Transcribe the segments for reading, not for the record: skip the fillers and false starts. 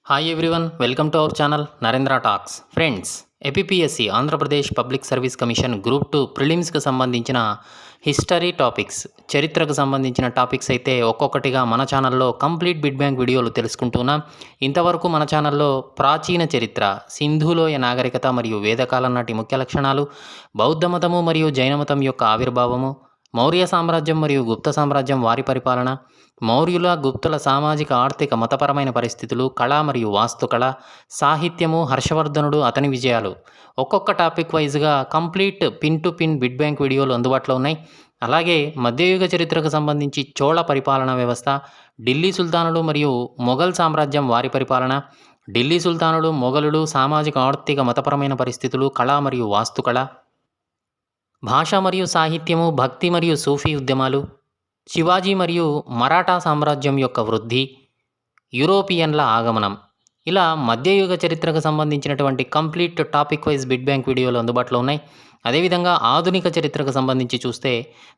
Hi everyone, welcome to our channel Narendra talks. Friends, APSC Andhra Pradesh public service commission group 2 ప్రిలిమ్స్కి సంబంధించిన history topics, చరిత్రకు సంబంధించిన topics అయితే ఒక్కొక్కటిగా మన ఛానల్లో కంప్లీట్ బిడ్ బ్యాంక్ వీడియోలు తెలుసుకుంటున్నాం. ఇంతవరకు మన ఛానల్లో ప్రాచీన చరిత్ర, సింధులోయ నాగరికత మరియు వేదకాలం నాటి ముఖ్య లక్షణాలు, బౌద్ధ మతము మరియు జైన మతం యొక్క ఆవిర్భావము, మౌర్య సామ్రాజ్యం మరియు గుప్త సామ్రాజ్యం వారి పరిపాలన, మౌర్యుల గుప్తుల సామాజిక ఆర్థిక మతపరమైన పరిస్థితులు, కళ మరియు వాస్తుకళ, సాహిత్యము, హర్షవర్ధనుడు అతని విజయాలు, ఒక్కొక్క టాపిక్ వైజ్గా complete pin to pin bid bank వీడియోలు అందుబాటులో ఉన్నాయి. అలాగే మధ్యయుగ చరిత్రకు సంబంధించి చోళ పరిపాలనా వ్యవస్థ, ఢిల్లీ సుల్తానులు మరియు మొఘల్ సామ్రాజ్యం వారి పరిపాలన, ఢిల్లీ సుల్తానులు, మొఘలులు, సామాజిక ఆర్థిక మతపరమైన పరిస్థితులు, కళ మరియు వాస్తుకళ, భాష మరియు సాహిత్యము, భక్తి మరియు సూఫీ ఉద్యమాలు, శివాజీ మరియు మరాఠా సామ్రాజ్యం యొక్క వృద్ధి, యూరోపియన్ల ఆగమనం, ఇలా మధ్యయుగ చరిత్రకు సంబంధించినటువంటి complete topic wise bid bank వీడియోలు అందుబాటులో ఉన్నాయి. అదేవిధంగా ఆధునిక చరిత్రకు సంబంధించి చూస్తే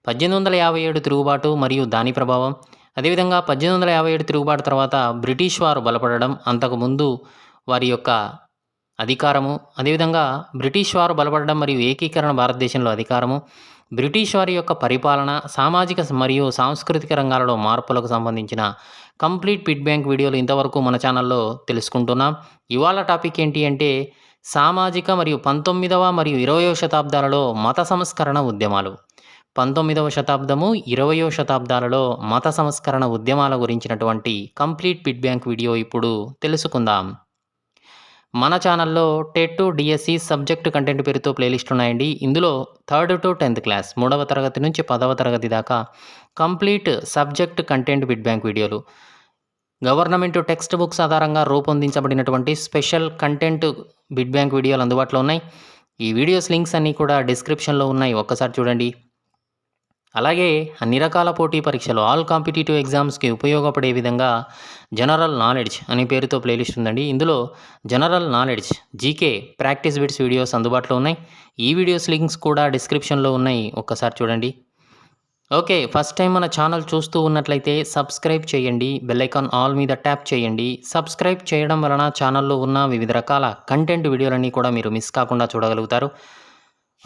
1857 తిరుగుబాటు మరియు దాని ప్రభావం, అదేవిధంగా 1857 తిరుగుబాటు తర్వాత బ్రిటిష్ వారు బలపడడం, అంతకుముందు వారి యొక్క అధికారము, అదేవిధంగా బ్రిటిష్ వారు బలపడడం మరియు ఏకీకరణ భారతదేశంలో అధికారము, బ్రిటిష్ వారి యొక్క పరిపాలన, సామాజిక మరియు సాంస్కృతిక రంగాలలో మార్పులకు సంబంధించిన కంప్లీట్ బిడ్ బ్యాంక్ వీడియోలు ఇంతవరకు మన ఛానల్లో తెలుసుకుంటున్నాం. ఇవాళ టాపిక్ ఏంటి అంటే సామాజిక మరియు 19వ మరియు 20వ శతాబ్దాలలో మత సంస్కరణ ఉద్యమాలు. 19వ శతాబ్దము, 20వ శతాబ్దాలలో మత సంస్కరణ ఉద్యమాల గురించినటువంటి కంప్లీట్ బిడ్ బ్యాంక్ వీడియో ఇప్పుడు తెలుసుకుందాం. మన ఛానల్లో టెట్, డిఎస్సి సబ్జెక్ట్ కంటెంట్ పేరుతో ప్లేలిస్ట్ ఉన్నాయండి. ఇందులో 3rd to 10th క్లాస్, 3వ తరగతి నుంచి 10వ తరగతి దాకా complete subject content bid bank వీడియోలు, గవర్నమెంట్ టెక్స్ట్ బుక్స్ ఆధారంగా రూపొందించబడినటువంటి స్పెషల్ కంటెంట్ బిడ్ బ్యాంక్ వీడియోలు అందుబాటులో ఉన్నాయి. ఈ వీడియోస్ లింక్స్ అన్నీ కూడా డిస్క్రిప్షన్లో ఉన్నాయి, ఒక్కసారి చూడండి. అలాగే అన్ని రకాల పోటీ పరీక్షలు, ఆల్ కాంపిటేటివ్ ఎగ్జామ్స్కి ఉపయోగపడే విధంగా జనరల్ నాలెడ్జ్ అనే పేరుతో ప్లేలిస్ట్ ఉందండి. ఇందులో general knowledge, GK, practice bits videos అందుబాటులో ఉన్నాయి. ఈ వీడియోస్ లింక్స్ కూడా డిస్క్రిప్షన్లో ఉన్నాయి, ఒక్కసారి చూడండి. ఓకే, ఫస్ట్ టైం మన ఛానల్ చూస్తూ ఉన్నట్లయితే సబ్స్క్రైబ్ చేయండి, బెల్ ఐకాన్ ఆల్ మీద ట్యాప్ చేయండి. సబ్స్క్రైబ్ చేయడం వలన ఛానల్లో ఉన్న వివిధ రకాల కంటెంట్ వీడియోలన్నీ కూడా మీరు మిస్ కాకుండా చూడగలుగుతారు.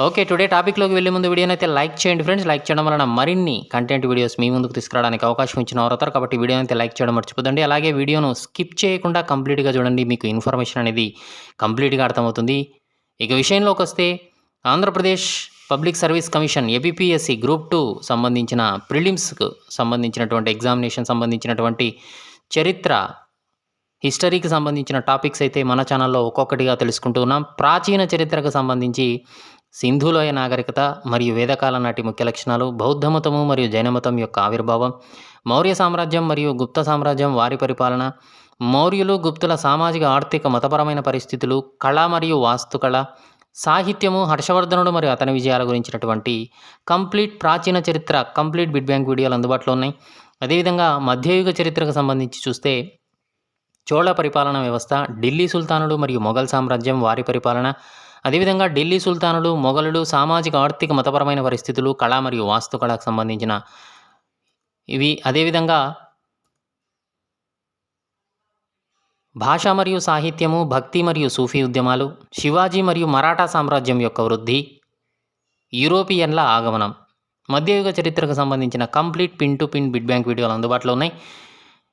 ఓకే, టుడే టాపిక్లోకి వెళ్ళే ముందు వీడియోని అయితే లైక్ చేయండి ఫ్రెండ్స్. లైక్ చేయడం వలన మరిన్ని కంటెంట్ వీడియోస్ మీ ముందుకు తీసుకురావడానికి అవకాశం ఇచ్చిన వారు అవుతారు. కాబట్టి వీడియోని అయితే లైక్ చేయడం మర్చిపోదండి. అలాగే వీడియోను స్కిప్ చేయకుండా కంప్లీట్గా చూడండి, మీకు ఇన్ఫర్మేషన్ అనేది కంప్లీట్గా అర్థమవుతుంది. ఇక విషయంలోకి వస్తే Andhra Pradesh public service commission APSC group 2 సంబంధించిన ప్రిలిమ్స్కు సంబంధించినటువంటి ఎగ్జామినేషన్ సంబంధించినటువంటి చరిత్ర, హిస్టరీకి సంబంధించిన టాపిక్స్ అయితే మన ఛానల్లో ఒక్కొక్కటిగా తెలుసుకుంటూ ఉన్నాం. ప్రాచీన చరిత్రకు సంబంధించి సింధులోయ నాగరికత మరియు వేదకాలం నాటి ముఖ్య లక్షణాలు, బౌద్ధ మతము మరియు జైన మతం యొక్క ఆవిర్భావం, మౌర్య సామ్రాజ్యం మరియు గుప్త సామ్రాజ్యం వారి పరిపాలన, మౌర్యులు గుప్తుల సామాజిక ఆర్థిక మతపరమైన పరిస్థితులు, కళ మరియు వాస్తుకళ, సాహిత్యము, హర్షవర్ధనుడు మరియు అతని విజయాల గురించినటువంటి కంప్లీట్ ప్రాచీన చరిత్ర కంప్లీట్ బిడ్ బ్యాంక్ వీడియోలు అందుబాటులో ఉన్నాయి. అదేవిధంగా మధ్యయుగ చరిత్రకు సంబంధించి చూస్తే చోళ పరిపాలనా వ్యవస్థ, ఢిల్లీ సుల్తానులు మరియు మొఘల్ సామ్రాజ్యం వారి పరిపాలన, అదేవిధంగా ఢిల్లీ సుల్తానులు, మొఘలులు, సామాజిక ఆర్థిక మతపరమైన పరిస్థితులు, కళ మరియు వాస్తుకళకు సంబంధించిన ఇవి, అదేవిధంగా భాష మరియు సాహిత్యము, భక్తి మరియు సూఫీ ఉద్యమాలు, శివాజీ మరియు మరాఠా సామ్రాజ్యం యొక్క వృద్ధి, యూరోపియన్ల ఆగమనం, మధ్యయుగ చరిత్రకు సంబంధించిన complete pin to pin bid bank వీడియోలు అందుబాటులో ఉన్నాయి.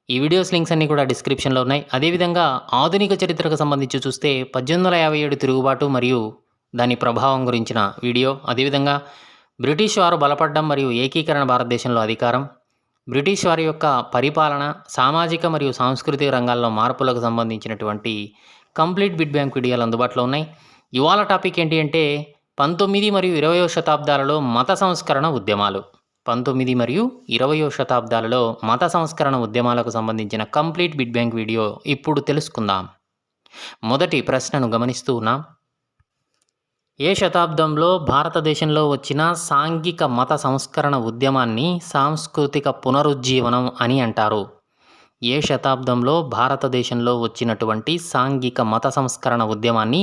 ఈ వీడియోస్ లింక్స్ అన్నీ కూడా డిస్క్రిప్షన్లో ఉన్నాయి. అదేవిధంగా ఆధునిక చరిత్రకు సంబంధించి చూస్తే 1857 తిరుగుబాటు మరియు దాని ప్రభావం గురించిన వీడియో, అదేవిధంగా బ్రిటిష్ వారు బలపడడం మరియు ఏకీకరణ భారతదేశంలో అధికారం, బ్రిటిష్ వారి యొక్క పరిపాలన, సామాజిక మరియు సాంస్కృతిక రంగాల్లో మార్పులకు సంబంధించినటువంటి కంప్లీట్ బిడ్ బ్యాంక్ వీడియోలు అందుబాటులో ఉన్నాయి. ఇవాళ టాపిక్ ఏంటి అంటే 19 మరియు 20వ శతాబ్దాలలో మత సంస్కరణ ఉద్యమాలు. 19 మరియు 20వ శతాబ్దాలలో మత సంస్కరణ ఉద్యమాలకు సంబంధించిన కంప్లీట్ బిడ్ బ్యాంక్ వీడియో ఇప్పుడు తెలుసుకుందాం. మొదటి ప్రశ్నను గమనిస్తూ ఉన్నాం. ఏ శతాబ్దంలో భారతదేశంలో వచ్చిన సాంఘిక మత సంస్కరణ ఉద్యమాన్ని సాంస్కృతిక పునరుజ్జీవనం అని అంటారు? ఏ శతాబ్దంలో భారతదేశంలో వచ్చినటువంటి సాంఘిక మత సంస్కరణ ఉద్యమాన్ని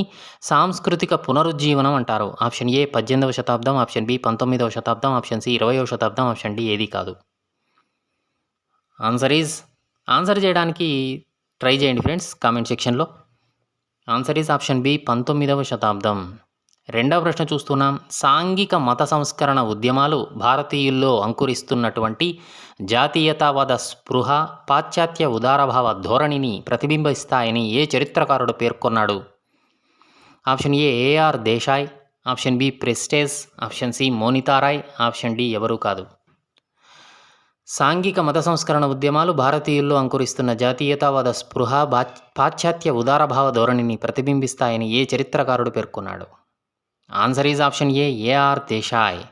సాంస్కృతిక పునరుజ్జీవనం అంటారు? ఆప్షన్ ఏ 18వ శతాబ్దం, ఆప్షన్ బి 19వ శతాబ్దం, ఆప్షన్ సి 20వ శతాబ్దం, ఆప్షన్ డి ఏది కాదు. ఆన్సర్ చేయడానికి ట్రై చేయండి ఫ్రెండ్స్ కామెంట్ సెక్షన్లో. ఆన్సర్ ఈజ్ ఆప్షన్ బి 19వ శతాబ్దం. రెండవ ప్రశ్న చూస్తున్నాం. సాంఘిక మత సంస్కరణ ఉద్యమాలు భారతీయుల్లో అంకురిస్తున్నటువంటి జాతీయతావాద స్పృహ, పాశ్చాత్య ఉదారభావ ధోరణిని ప్రతిబింబిస్తాయని ఏ చరిత్రకారుడు పేర్కొన్నాడు? Option A AR Desai, option B prestige, option C మోనితారాయ్, ఆప్షన్ డి ఎవరూ కాదు. సాంఘిక మత సంస్కరణ ఉద్యమాలు భారతీయుల్లో అంకురిస్తున్న జాతీయతావాద స్పృహ, పాశ్చాత్య ఉదారభావ ధోరణిని ప్రతిబింబిస్తాయని ఏ చరిత్రకారుడు పేర్కొన్నాడు? Answer is option A AR Desai.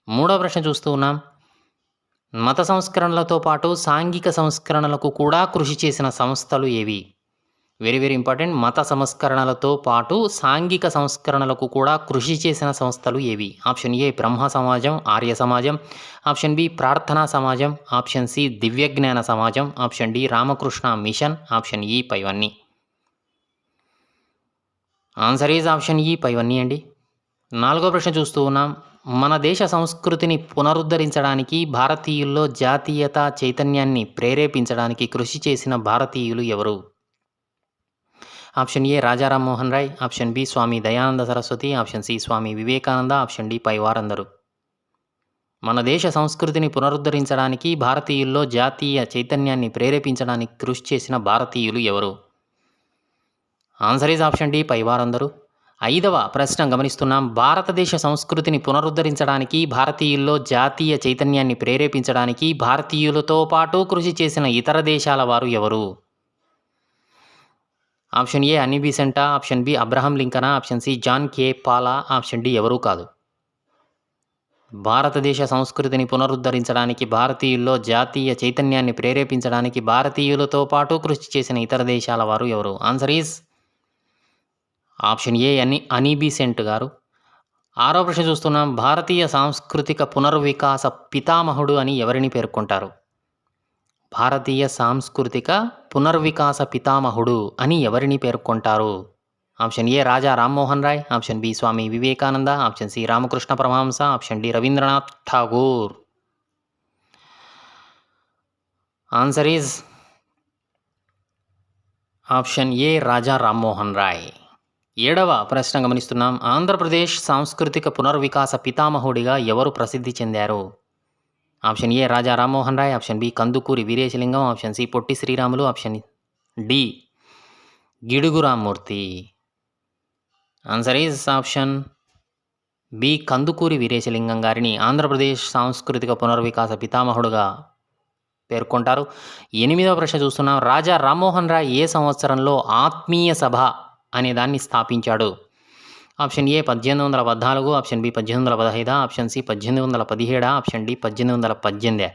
మూడవ ప్రశ్న చూస్తూ ఉన్నాం. మత సంస్కరణలతో పాటు సాంఘిక సంస్కరణలకు కూడా కృషి చేసిన సంస్థలు ఏవి? Very very important. మత సంస్కరణలతో పాటు సాంఘిక సంస్కరణలకు కూడా కృషి చేసిన సంస్థలు ఏవి? ఆప్షన్ ఏ బ్రహ్మ సమాజం, ఆర్య సమాజం, ఆప్షన్ బి ప్రార్థనా సమాజం, ఆప్షన్ సి దివ్యజ్ఞాన సమాజం, option D Ramakrishna mission, option ఈ పైవన్నీ. ఆన్సర్ ఈజ్ ఆప్షన్ ఈ పైవన్నీ అండి. నాలుగో ప్రశ్న చూస్తూ ఉన్నాం. మన దేశ సంస్కృతిని పునరుద్ధరించడానికి, భారతీయుల్లో జాతీయత చైతన్యాన్ని ప్రేరేపించడానికి కృషి చేసిన భారతీయులు ఎవరు? Option A Raja Rammohan Roy, option B Swami Dayananda Saraswati, option C Swami Vivekananda, option D పైవారందరూ. మన దేశ సంస్కృతిని పునరుద్ధరించడానికి, భారతీయుల్లో జాతీయ చైతన్యాన్ని ప్రేరేపించడానికి కృషి చేసిన భారతీయులు ఎవరు? ఆన్సర్ ఈజ్ ఆప్షన్ డి పైవారందరూ. ఐదవ ప్రశ్న గమనిస్తున్నాం. భారతదేశ సంస్కృతిని పునరుద్ధరించడానికి, భారతీయుల్లో జాతీయ చైతన్యాన్ని ప్రేరేపించడానికి భారతీయులతో పాటు కృషి చేసిన ఇతర దేశాల వారు ఎవరు? ఆప్షన్ ఏ అనీ బీసెంటా, ఆప్షన్ బి అబ్రహం లింకనా, ఆప్షన్ సి జాన్ కే పాలా, ఆప్షన్ డి ఎవరూ కాదు. భారతదేశ సంస్కృతిని పునరుద్ధరించడానికి, భారతీయుల్లో జాతీయ చైతన్యాన్ని ప్రేరేపించడానికి భారతీయులతో పాటు కృషి చేసిన ఇతర దేశాల వారు ఎవరు? ఆన్సర్ ఈజ్ ఆప్షన్ ఏ అనీ బీసెంట్ గారు. ఆరో ప్రశ్న చూస్తున్నాం. భారతీయ సాంస్కృతిక పునర్వికాస పితామహుడు అని ఎవరిని పేర్కొంటారు? భారతీయ సాంస్కృతిక పునర్వికాస పితామహుడు అని ఎవరిని పేర్కొంటారు? Option A Raja Rammohan Roy, option B Swami Vivekananda, option C Ramakrishna Paramahamsa, option D Rabindranath Tagore. Answer is option A Raja Rammohan Roy. ఏడవ ప్రశ్న గమనిస్తున్నాం. ఆంధ్రప్రదేశ్ సాంస్కృతిక పునర్వికాస పితామహుడిగా ఎవరు ప్రసిద్ధి చెందారు? Option A Raja Rammohan Roy, option B Kandukuri Veeresalingam, option C Potti Sriramulu, option D Gidugu Rammurthy. Answer is option B Kandukuri Veeresalingam గారిని ఆంధ్రప్రదేశ్ సాంస్కృతిక పునర్వికాస పితామహుడుగా పేర్కొంటారు. ఎనిమిదవ ప్రశ్న చూస్తున్నాం. రాజా రామ్మోహన్ రాయ్ ఏ సంవత్సరంలో ఆత్మీయ సభ అనే దాన్ని స్థాపించాడు? Option A 1814, option B 1815, option C 1817, option D 1818.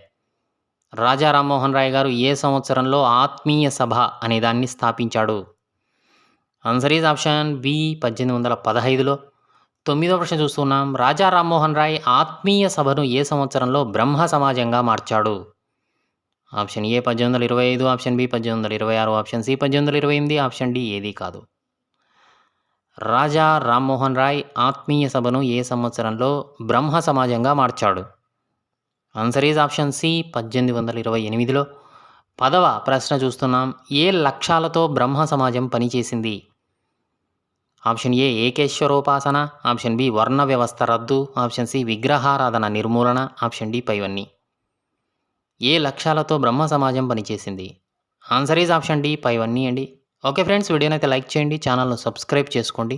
Raja Rammohan Roy గారు ఏ సంవత్సరంలో ఆత్మీయ సభ అనే దాన్ని స్థాపించాడు? ఆన్సర్ ఈజ్ ఆప్షన్ బి 1815లో. తొమ్మిదవ ప్రశ్న చూస్తున్నాం. రాజా రామ్మోహన్ రాయ్ ఆత్మీయ సభను ఏ సంవత్సరంలో బ్రహ్మ సమాజంగా మార్చాడు? Option A 1825, option B 1826, option C 1828, option D ఏది కాదు. రాజా రామ్మోహన్ రాయ్ ఆత్మీయ సభను ఏ సంవత్సరంలో బ్రహ్మ సమాజంగా మార్చాడు? ఆన్సర్ ఈజ్ ఆప్షన్ సి 1828లో. పదవ ప్రశ్న చూస్తున్నాం. ఏ లక్ష్యాలతో బ్రహ్మ సమాజం పనిచేసింది? ఆప్షన్ ఏ ఏకేశ్వరోపాసన, ఆప్షన్ బి వర్ణ వ్యవస్థ రద్దు, ఆప్షన్ సి విగ్రహారాధన నిర్మూలన, ఆప్షన్ డి పైవన్నీ. ఏ లక్ష్యాలతో బ్రహ్మ సమాజం పనిచేసింది? ఆన్సర్ ఈజ్ ఆప్షన్ డి పైవన్నీ అండి. ఓకే ఫ్రెండ్స్, వీడియోని అయితే లైక్ చేయండి, ఛానల్ను సబ్స్క్రైబ్ చేసుకోండి.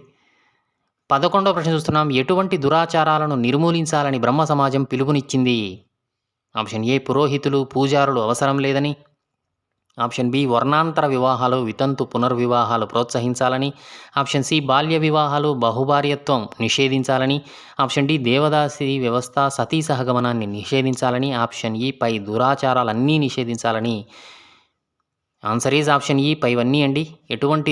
11వ ప్రశ్న చూస్తున్నాం. ఎటువంటి దురాచారాలను నిర్మూలించాలని బ్రహ్మ సమాజం పిలుపునిచ్చింది? ఆప్షన్ ఏ పురోహితులు, పూజారులు అవసరం లేదని, ఆప్షన్ బి వర్ణాంతర వివాహాలు, వితంతు పునర్వివాహాలు ప్రోత్సహించాలని, ఆప్షన్ సి బాల్య వివాహాలు, బహుభార్యత్వం నిషేధించాలని, ఆప్షన్ డి దేవదాసి వ్యవస్థ, సతీ సహగమనాన్ని నిషేధించాలని, ఆప్షన్ ఈ పై దురాచారాలన్నీ నిషేధించాలని. ఆన్సర్ ఈజ్ ఆప్షన్ ఈ పైవన్నీ అండి. ఎటువంటి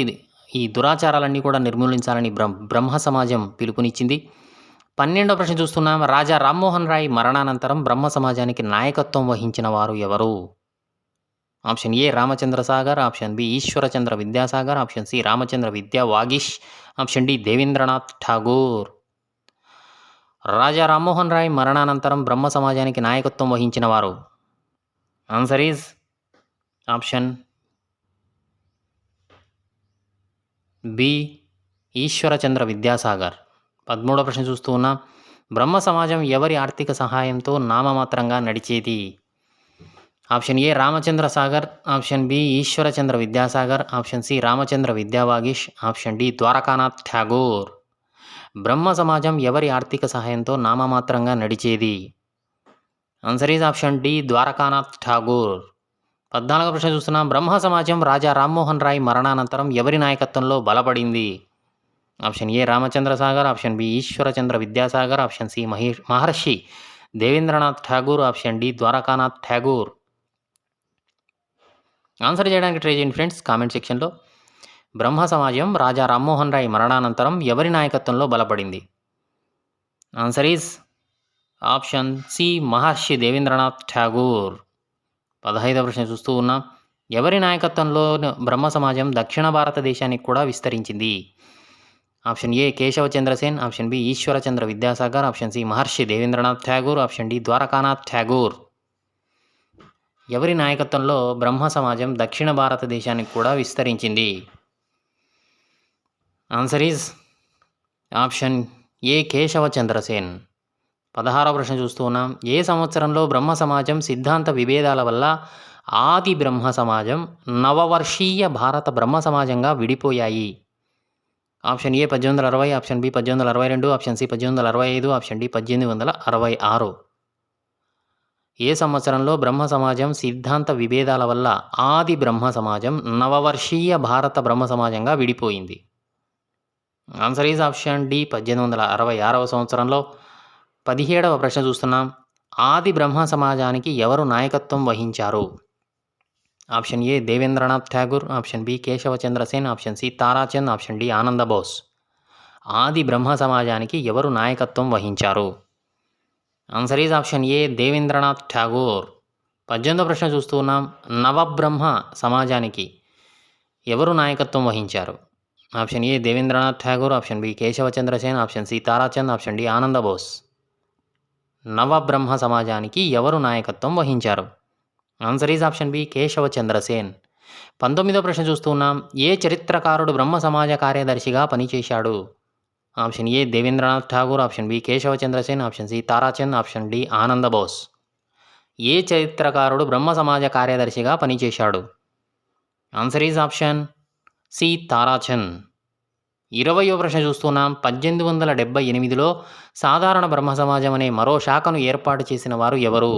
ఈ దురాచారాలన్నీ కూడా నిర్మూలించాలని బ్రహ్మ సమాజం పిలుపునిచ్చింది. 12వ ప్రశ్న చూస్తున్నాం. రాజా రామ్మోహన్ రాయ్ మరణానంతరం బ్రహ్మ సమాజానికి నాయకత్వం వహించిన వారు ఎవరు? Option A Ramachandra Sagar, option B Ishwarchandra Vidyasagar, option C Ramachandra Vidya Vagish, option D Debendranath Tagore. Raja Rammohan Roy మరణానంతరం బ్రహ్మ సమాజానికి నాయకత్వం వహించిన వారు. Answer is option B Ishwarchandra Vidyasagar. 13వ ప్రశ్న చూస్తూ ఉన్నాం. బ్రహ్మ సమాజం ఎవరి ఆర్థిక సహాయంతో నామమాత్రంగా నడిచేది? Option A Ramachandra Sagar, option B Ishwarchandra Vidyasagar, option C Ramachandra Vidyavagish, option D Dwarkanath Tagore. Brahmo Samaj ఎవరి ఆర్థిక సహాయంతో నామమాత్రంగా నడిచేది? Answer is option D Dwarkanath Tagore. 14వ ప్రశ్న చూస్తున్నాం. బ్రహ్మ సమాజం రాజా రామ్మోహన్ రాయ్ మరణానంతరం ఎవరి నాయకత్వంలో బలపడింది? Option A Ramachandra Sagar, option B Ishwarchandra Vidyasagar, option C Maharshi Debendranath Tagore, option D Dwarkanath Tagore. Answer చేయడానికి ట్రై చేయండి ఫ్రెండ్స్ కామెంట్ సెక్షన్లో. బ్రహ్మ సమాజం రాజా రామ్మోహన్ రాయ్ మరణానంతరం ఎవరి నాయకత్వంలో బలపడింది? Answer is option C Maharshi Debendranath Tagore. 15వ ప్రశ్న చూస్తూ ఉన్నాం. ఎవరి నాయకత్వంలో బ్రహ్మ సమాజం దక్షిణ భారతదేశానికి కూడా విస్తరించింది? Option A Keshab Chandra Sen, option B Ishwarchandra Vidyasagar, option C Maharshi Debendranath Tagore, option D Dwarkanath Tagore. ఎవరి నాయకత్వంలో బ్రహ్మ సమాజం దక్షిణ భారతదేశానికి కూడా విస్తరించింది? ఆన్సర్ ఈజ్ ఆప్షన్ ఏ కేశవచంద్రసేన్. 16వ ప్రశ్న చూస్తూ ఉన్నాం. ఏ సంవత్సరంలో బ్రహ్మ సమాజం సిద్ధాంత విభేదాల వల్ల ఆది బ్రహ్మ సమాజం, నవవర్షీయ భారత బ్రహ్మ సమాజంగా విడిపోయాయి? Option A 1860, option B 1862, option C 1865, option D 1866. ఏ సంవత్సరంలో బ్రహ్మ సమాజం సిద్ధాంత విభేదాల వల్ల ఆది బ్రహ్మ సమాజం, నవవర్షీయ భారత బ్రహ్మ సమాజంగా విడిపోయింది? ఆన్సర్ ఈజ్ ఆప్షన్ డి 1866వ సంవత్సరంలో. 17వ ప్రశ్న చూస్తున్నాం. ఆది బ్రహ్మ సమాజానికి ఎవరు నాయకత్వం వహించారు? Option A Devendranath Tagore, option B Keshab Chandra Sen, option C Tarachand, option D Ananda Bose. ఆది బ్రహ్మ సమాజానికి ఎవరు నాయకత్వం వహించారు? ఆన్సర్ ఈజ్ ఆప్షన్ ఏ దేవేంద్రనాథ్ ఠాగూర్. 18వ ప్రశ్న చూస్తూ ఉన్నాం. నవబ్రహ్మ సమాజానికి ఎవరు నాయకత్వం వహించారు? Option A Devendranath Tagore, option B Keshab Chandra Sen, option C Tarachand, option D Ananda Bose. Navabrahma సమాజానికి ఎవరు నాయకత్వం వహించారు? Answer is option B Keshab Chandra Sen. 19వ ప్రశ్న చూస్తూ ఉన్నాం. ఏ చరిత్రకారుడు బ్రహ్మ సమాజ కార్యదర్శిగా పనిచేశాడు? ఆప్షన్ ఏ Devendranath Tagore, option B Keshab Chandra Sen, option C Tarachand, option D Ananda Bose. ఏ చరిత్రకారుడు బ్రహ్మ సమాజ కార్యదర్శిగా పనిచేశాడు? Answer is option C Tarachand. 20వ ప్రశ్న చూస్తున్నాం. 1878లో సాధారణ బ్రహ్మ సమాజం అనే మరో శాఖను ఏర్పాటు చేసిన వారు ఎవరు?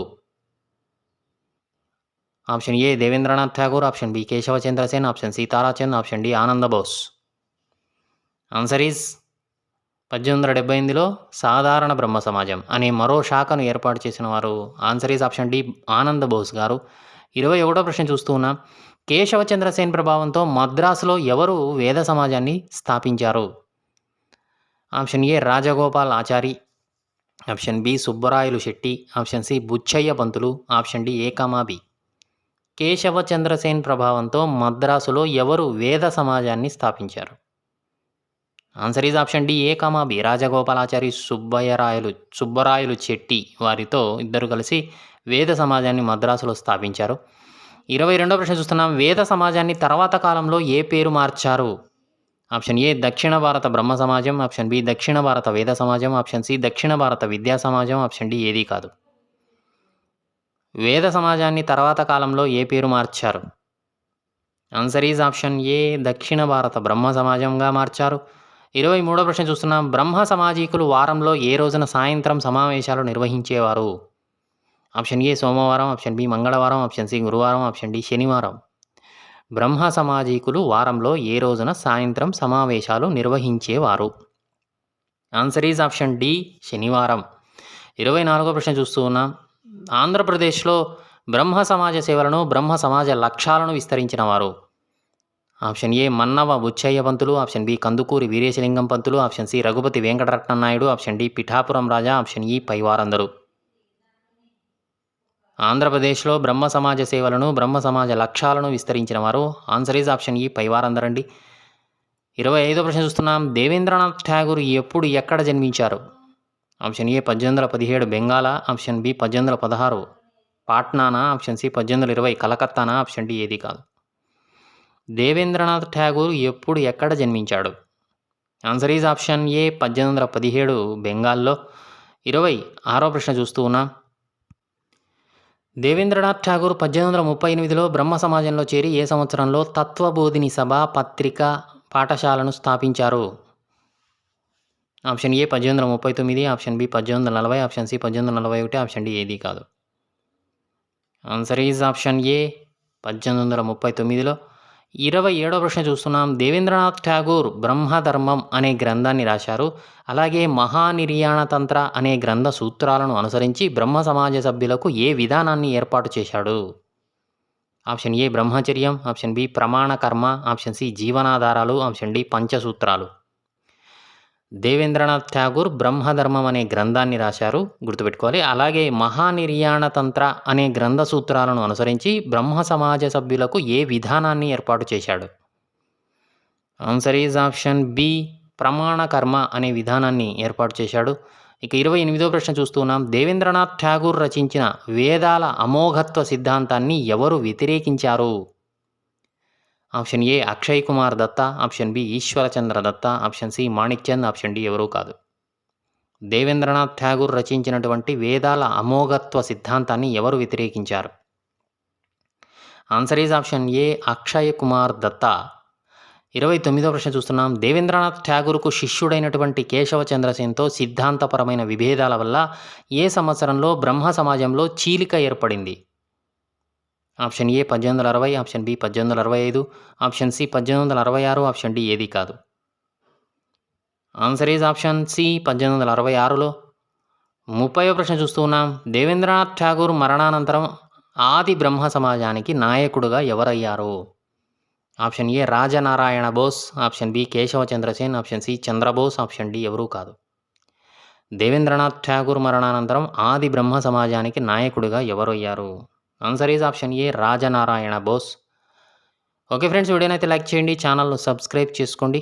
Option A Devendranath Tagore, option B Keshab Chandra Sen, option C Tarachand, option D Ananda Bose. Answer is 1878లో సాధారణ బ్రహ్మ సమాజం అనే మరో శాఖను ఏర్పాటు చేసిన వారు answer is option D Ananda Bose గారు. 21వ ప్రశ్న చూస్తూ ఉన్నాం. కేశవచంద్రసేన్ ప్రభావంతో మద్రాసులో ఎవరు వేద సమాజాన్ని స్థాపించారు? ఆప్షన్ ఏ Rajagopal Achari, option B Subbarayalu Shetty, option C Buchaiah Pantulu, option D ఏకామాబి. Keshab Chandra Sen ప్రభావంతో మద్రాసులో ఎవరు వేద సమాజాన్ని స్థాపించారు? Answer is option D ఏకామాబి. Rajagopalachari Subbarayalu Chetty వారితో ఇద్దరు కలిసి వేద సమాజాన్ని మద్రాసులో స్థాపించారు. 22వ ప్రశ్న చూస్తున్నాం. వేద సమాజాన్ని తర్వాత కాలంలో ఏ పేరు మార్చారు? ఆప్షన్ ఏ దక్షిణ భారత బ్రహ్మ సమాజం, ఆప్షన్ బి దక్షిణ భారత వేద సమాజం, ఆప్షన్ సి దక్షిణ భారత విద్యా సమాజం, ఆప్షన్ డి ఏదీ కాదు. వేద సమాజాన్ని తర్వాత కాలంలో ఏ పేరు మార్చారు? ఆన్సర్ ఈజ్ ఆప్షన్ ఏ దక్షిణ భారత బ్రహ్మ సమాజంగా మార్చారు. 23వ ప్రశ్న చూస్తున్నాం. బ్రహ్మ సమాజీకులు వారంలో ఏ రోజున సాయంత్రం సమావేశాలు నిర్వహించేవారు? ఆప్షన్ ఏ సోమవారం, ఆప్షన్ బి మంగళవారం, ఆప్షన్ సి గురువారం, ఆప్షన్ డి శనివారం. బ్రహ్మ సమాజీకులు వారంలో ఏ రోజున సాయంత్రం సమావేశాలు నిర్వహించేవారు? ఆన్సర్ ఈజ్ ఆప్షన్ డి శనివారం. 24వ ప్రశ్న చూస్తూ ఉన్నాం. ఆంధ్రప్రదేశ్లో బ్రహ్మ సమాజ సేవలను, బ్రహ్మ సమాజ లక్ష్యాలను విస్తరించిన వారు? Option A Mannava Buchaiah Pantulu, option B Kandukuri Veeresalingam Pantulu, option C Raghupathi Venkataratna Naidu, option D Pithapuram Raja, option ఈ పైవారందరూ. ఆంధ్రప్రదేశ్లో బ్రహ్మ సమాజ సేవలను, బ్రహ్మ సమాజ లక్ష్యాలను విస్తరించిన వారు? ఆన్సర్ ఈజ్ ఆప్షన్ ఈ పైవారందరండి. 25వ ప్రశ్న చూస్తున్నాం. దేవేంద్రనాథ్ ఠాగూర్ ఎప్పుడు ఎక్కడ జన్మించారు? ఆప్షన్ ఏ 1817 బెంగాలా, ఆప్షన్ బి 1816 పాట్నానా, ఆప్షన్ సి 1820 కలకత్తానా, ఆప్షన్ డి ఏది కాదు. దేవేంద్రనాథ్ ఠాగూర్ ఎప్పుడు ఎక్కడ జన్మించాడు? ఆన్సర్ ఈజ్ ఆప్షన్ ఏ 1817 బెంగాల్లో. 26వ ప్రశ్న చూస్తూ ఉన్నాం. దేవేంద్రనాథ్ ఠాగూర్ 1838లో బ్రహ్మ సమాజంలో చేరి ఏ సంవత్సరంలో తత్వబోధిని సభ పత్రిక పాఠశాలను స్థాపించారు? Option A 1839, option B 1840, option C 1841, option D ఏది కాదు. ఆన్సర్ ఈజ్ ఆప్షన్ ఏ 1839లో. 27వ ప్రశ్న చూస్తున్నాం. దేవేంద్రనాథ్ ఠాగూర్ బ్రహ్మధర్మం అనే గ్రంథాన్ని రాశారు. అలాగే మహానిర్యాణ తంత్ర అనే గ్రంథ సూత్రాలను అనుసరించి బ్రహ్మ సమాజ సభ్యులకు ఏ విధానాన్ని ఏర్పాటు చేశాడు? ఆప్షన్ ఏ బ్రహ్మచర్యం, ఆప్షన్ బి ప్రమాణ కర్మ, ఆప్షన్ సి జీవనాధారాలు, ఆప్షన్ డి పంచసూత్రాలు. దేవేంద్రనాథ్ ఠాగూర్ బ్రహ్మధర్మం అనే గ్రంథాన్ని రాశారు, గుర్తుపెట్టుకోవాలి. అలాగే మహానిర్యాణ తంత్ర అనే గ్రంథ సూత్రాలను అనుసరించి బ్రహ్మ సమాజ సభ్యులకు ఏ విధానాన్ని ఏర్పాటు చేశాడు? ఆన్సర్ ఈజ్ ఆప్షన్ బి ప్రమాణ కర్మ అనే విధానాన్ని ఏర్పాటు చేశాడు. ఇక 28వ ప్రశ్న చూస్తున్నాం. దేవేంద్రనాథ్ ఠాగూర్ రచించిన వేదాల అమోఘత్వ సిద్ధాంతాన్ని ఎవరు వ్యతిరేకించారు? Option A Akshay Kumar Datta, option B Ishwarchandra Datta, option C Manik Chand, option D ఎవరూ కాదు. దేవేంద్రనాథ్ ఠాగూర్ రచించినటువంటి వేదాల అమోఘత్వ సిద్ధాంతాన్ని ఎవరు వ్యతిరేకించారు? Answer is option A Akshay Kumar Datta. 29వ ప్రశ్న చూస్తున్నాం. దేవేంద్రనాథ్ ఠాగూర్కు శిష్యుడైనటువంటి కేశవ చంద్రసేన్తో సిద్ధాంతపరమైన విభేదాల వల్ల ఏ సంవత్సరంలో బ్రహ్మ సమాజంలో చీలిక ఏర్పడింది? Option A 1860, option B 1865, option C 1866, option D ఏది కాదు. ఆన్సర్ ఈజ్ ఆప్షన్ సి 1866లో. 30వ ప్రశ్న చూస్తూ ఉన్నాం. దేవేంద్రనాథ్ ఠాగూర్ మరణానంతరం ఆది బ్రహ్మ సమాజానికి నాయకుడుగా ఎవరయ్యారు? Option A Rajanarayana Bose, option B Keshava Chandrasen, option C Chandrabose, option D ఎవరూ కాదు. దేవేంద్రనాథ్ ఠాగూర్ మరణానంతరం ఆది బ్రహ్మ సమాజానికి నాయకుడిగా ఎవరయ్యారు? Answer is option A Rajanarayana Bose. Okay friends, వీడియోనైతే లైక్ చేయండి, ఛానల్ను సబ్స్క్రైబ్ చేసుకోండి.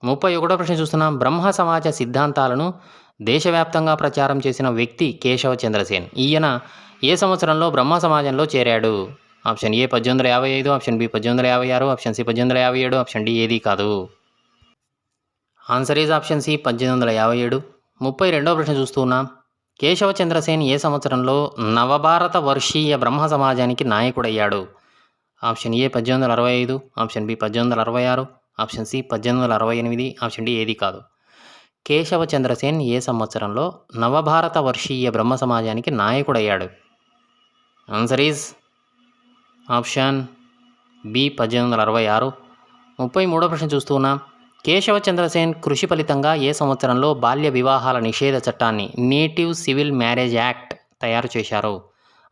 31వ ప్రశ్న చూస్తున్నాం. బ్రహ్మ సమాజ సిద్ధాంతాలను దేశవ్యాప్తంగా ప్రచారం చేసిన వ్యక్తి కేశవ చంద్రసేన్. ఈయన ఏ సంవత్సరంలో బ్రహ్మ సమాజంలో చేరాడు? Option A 1855, option B 1856, option C 1857, option D ఏది కాదు. Answer is option C 1857. 32వ ప్రశ్న చూస్తున్నాం. కేశవ చంద్రసేన్ ఏ సంవత్సరంలో నవభారత వర్షీయ బ్రహ్మ సమాజానికి నాయకుడయ్యాడు? Option A 1865, option B 1866, option C 1868, option D ఏది కాదు. కేశవ చంద్రసేన్ ఏ సంవత్సరంలో నవభారత వర్షీయ బ్రహ్మ సమాజానికి నాయకుడయ్యాడు? Answer is option B 1866. 33వ ప్రశ్న చూస్తున్నాం. కేశవ చంద్రసేన్ కృషి ఫలితంగా ఏ సంవత్సరంలో బాల్య వివాహాల నిషేధ చట్టాన్ని నేటివ్ సివిల్ మ్యారేజ్ యాక్ట్ తయారు చేశారు?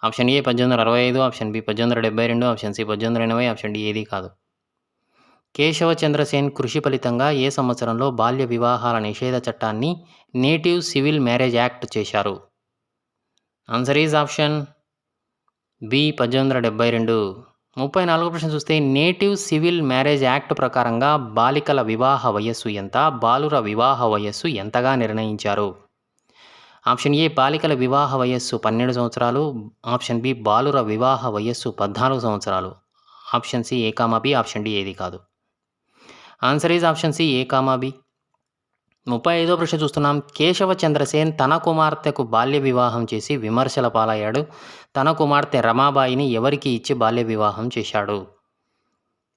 Option A 1865, option B 1872, option C 1880, option D ఏది కాదు. కేశవ చంద్రసేన్ కృషి ఫలితంగా ఏ సంవత్సరంలో బాల్య వివాహాల నిషేధ చట్టాన్ని నేటివ్ సివిల్ మ్యారేజ్ యాక్ట్ చేశారు? Answer is option B 1872. 34వ ప్రశ్న చూస్తే నేటివ్ సివిల్ మ్యారేజ్ యాక్ట్ ప్రకారంగా బాలికల వివాహ వయస్సు ఎంత, బాలుర వివాహ వయస్సు ఎంతగా నిర్ణయించారు? ఆప్షన్ ఏ బాలికల వివాహ వయస్సు 12 సంవత్సరాలు, ఆప్షన్ బి బాలుర వివాహ వయస్సు 14 సంవత్సరాలు, option C A comma B, option D ఏది కాదు. Answer is option C A comma B. 35వ ప్రశ్న చూస్తున్నాం. కేశవ చంద్రసేన్ తన కుమార్తెకు బాల్య వివాహం చేసి విమర్శల పాలయ్యాడు. తన కుమార్తె రమాబాయిని ఎవరికి ఇచ్చి బాల్య వివాహం చేశాడు?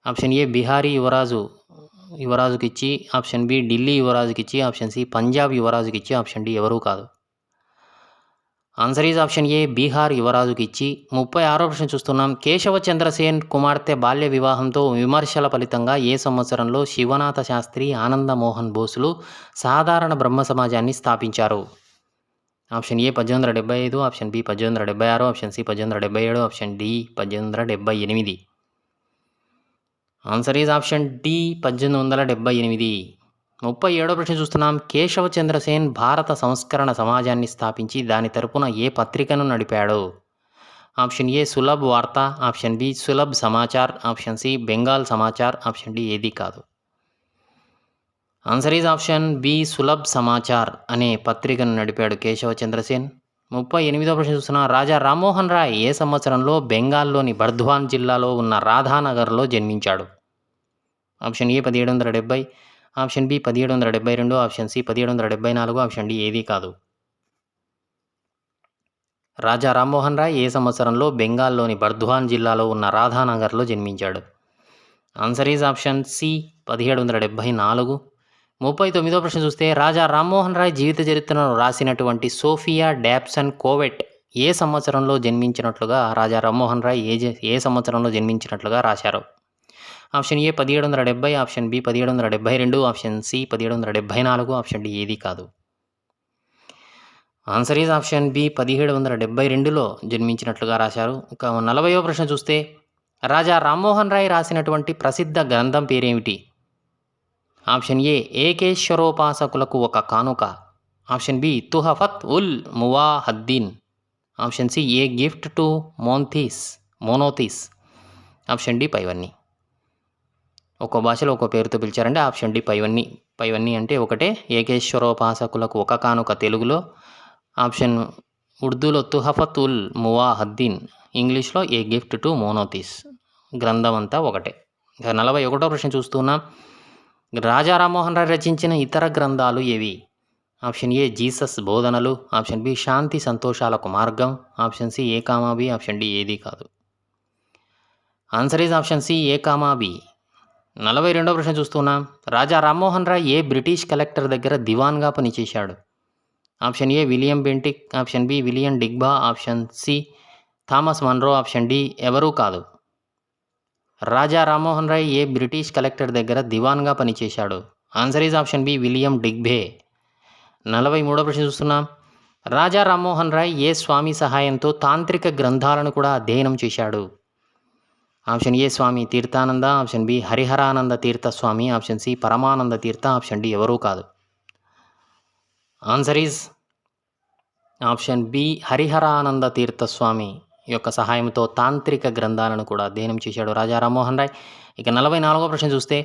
ఆప్షన్ ఏ బిహారీ యువరాజుకి ఇచ్చి, ఆప్షన్ బి ఢిల్లీ యువరాజుకి ఇచ్చి, ఆప్షన్ సి పంజాబ్ యువరాజుకి ఇచ్చి, ఆప్షన్ డి ఎవరూ కాదు. Answer is option A Bihar యువరాజుకి ఇచ్చి. 36వ ప్రశ్న చూస్తున్నాం. కేశవ చంద్రసేన్ కుమార్తె బాల్య వివాహంతో విమర్శల ఫలితంగా ఏ సంవత్సరంలో శివనాథ శాస్త్రి, ఆనందమోహన్ బోసులు సాధారణ బ్రహ్మ సమాజాన్ని స్థాపించారు? Option A 1875, option B 1876, option C 1877, option D 1878. Answer is option D 1878. 37వ ప్రశ్న చూస్తున్నాం. కేశవ చంద్రసేన్ భారత సంస్కరణ సమాజాన్ని స్థాపించి దాని తరపున ఏ పత్రికను నడిపాడు? ఆప్షన్ ఏ సులభ్ వార్త, option B Sulabh Samachar, option C Bengal Samachar, option D ఏది కాదు. Answer is option B Sulabh Samachar అనే పత్రికను నడిపాడు కేశవ చంద్రసేన్. 38వ ప్రశ్న చూస్తున్న. రాజా రామ్మోహన్ రాయ్ ఏ సంవత్సరంలో బెంగాల్లోని బర్ధ్వాన్ జిల్లాలో ఉన్న రాధానగర్లో జన్మించాడు? Option A 1770, option B 1772, option C 1774, option D ఏదీ కాదు. రాజా రామ్మోహన్ రాయ్ ఏ సంవత్సరంలో బెంగాల్లోని బర్ధ్వాన్ జిల్లాలో ఉన్న రాధానగర్లో జన్మించాడు? Answer is option C 1774. 39వ ప్రశ్న చూస్తే రాజా రామ్మోహన్ రాయ్ జీవిత చరిత్రను రాసినటువంటి సోఫియా డాబ్సన్ కోవెట్ ఏ సంవత్సరంలో జన్మించినట్లుగా రాజా రామ్మోహన్ రాయ్ ఏ సంవత్సరంలో జన్మించినట్లుగా రాశారు? Option A 1770, option B 1772, option C 1774, option D ఏదీ కాదు. ఆన్సర్ ఈజ్ ఆప్షన్ బి 1772లో జన్మించినట్లుగా రాశారు. ఇక 40వ ప్రశ్న చూస్తే రాజా రామ్మోహన్ రాయ్ రాసినటువంటి ప్రసిద్ధ గ్రంథం పేరేమిటి? ఆప్షన్ ఏ ఏకేశ్వరోపాసకులకు ఒక కానుక, option B Tuhfat ul Muwahhidin, option C A gift to monotheists, option D పైవన్నీ. ఒక్కో భాషలో ఒక్కో పేరుతో పిలిచారండి. ఆప్షన్ డి పైవన్నీ అంటే ఒకటే. ఏకేశ్వరోపాసకులకు ఒక కానుక తెలుగులో, ఆప్షన్ ఉర్దూలో తుహఫత్ ఉల్ మువాహద్దీన్, ఇంగ్లీష్లో ఏ గిఫ్ట్ టు మోనోథీస్. గ్రంథం అంతా ఒకటే. ఇక 41వ ప్రశ్న చూస్తున్నాం. రాజా రామ్మోహన్ రాయ్ రచించిన ఇతర గ్రంథాలు ఏవి? ఆప్షన్ ఏ జీసస్ బోధనలు, ఆప్షన్ బి శాంతి సంతోషాలకు మార్గం, option C A comma B, option D ఏదీ కాదు. Answer is option C A comma B. 42వ ప్రశ్న చూస్తున్నాం. రాజా రామ్మోహన్ రాయ్ ఏ బ్రిటిష్ కలెక్టర్ దగ్గర దివాన్గా పనిచేశాడు? Option A William Bentinck, option B William Digby, option C Thomas Munro, option D ఎవరూ కాదు. రాజా రామ్మోహన్ రాయ్ ఏ బ్రిటిష్ కలెక్టర్ దగ్గర దివాన్గా పనిచేశాడు? Answer is option B William డిగ్బే. 43వ ప్రశ్న చూస్తున్నాం. రాజా రామ్మోహన్ రాయ్ ఏ స్వామి సహాయంతో తాంత్రిక గ్రంథాలను కూడా అధ్యయనం చేశాడు? Option A Swami Tirthananda, option B Hariharananda Tirtha Swami, option C Paramananda Tirtha, option D ఎవరూ కాదు. Answer is option B Hariharananda Tirtha Swami యొక్క సహాయంతో తాంత్రిక గ్రంథాలను కూడా అధ్యయనం చేశాడు రాజా రామ్మోహన్ రాయ్. ఇక 44వ ప్రశ్న చూస్తే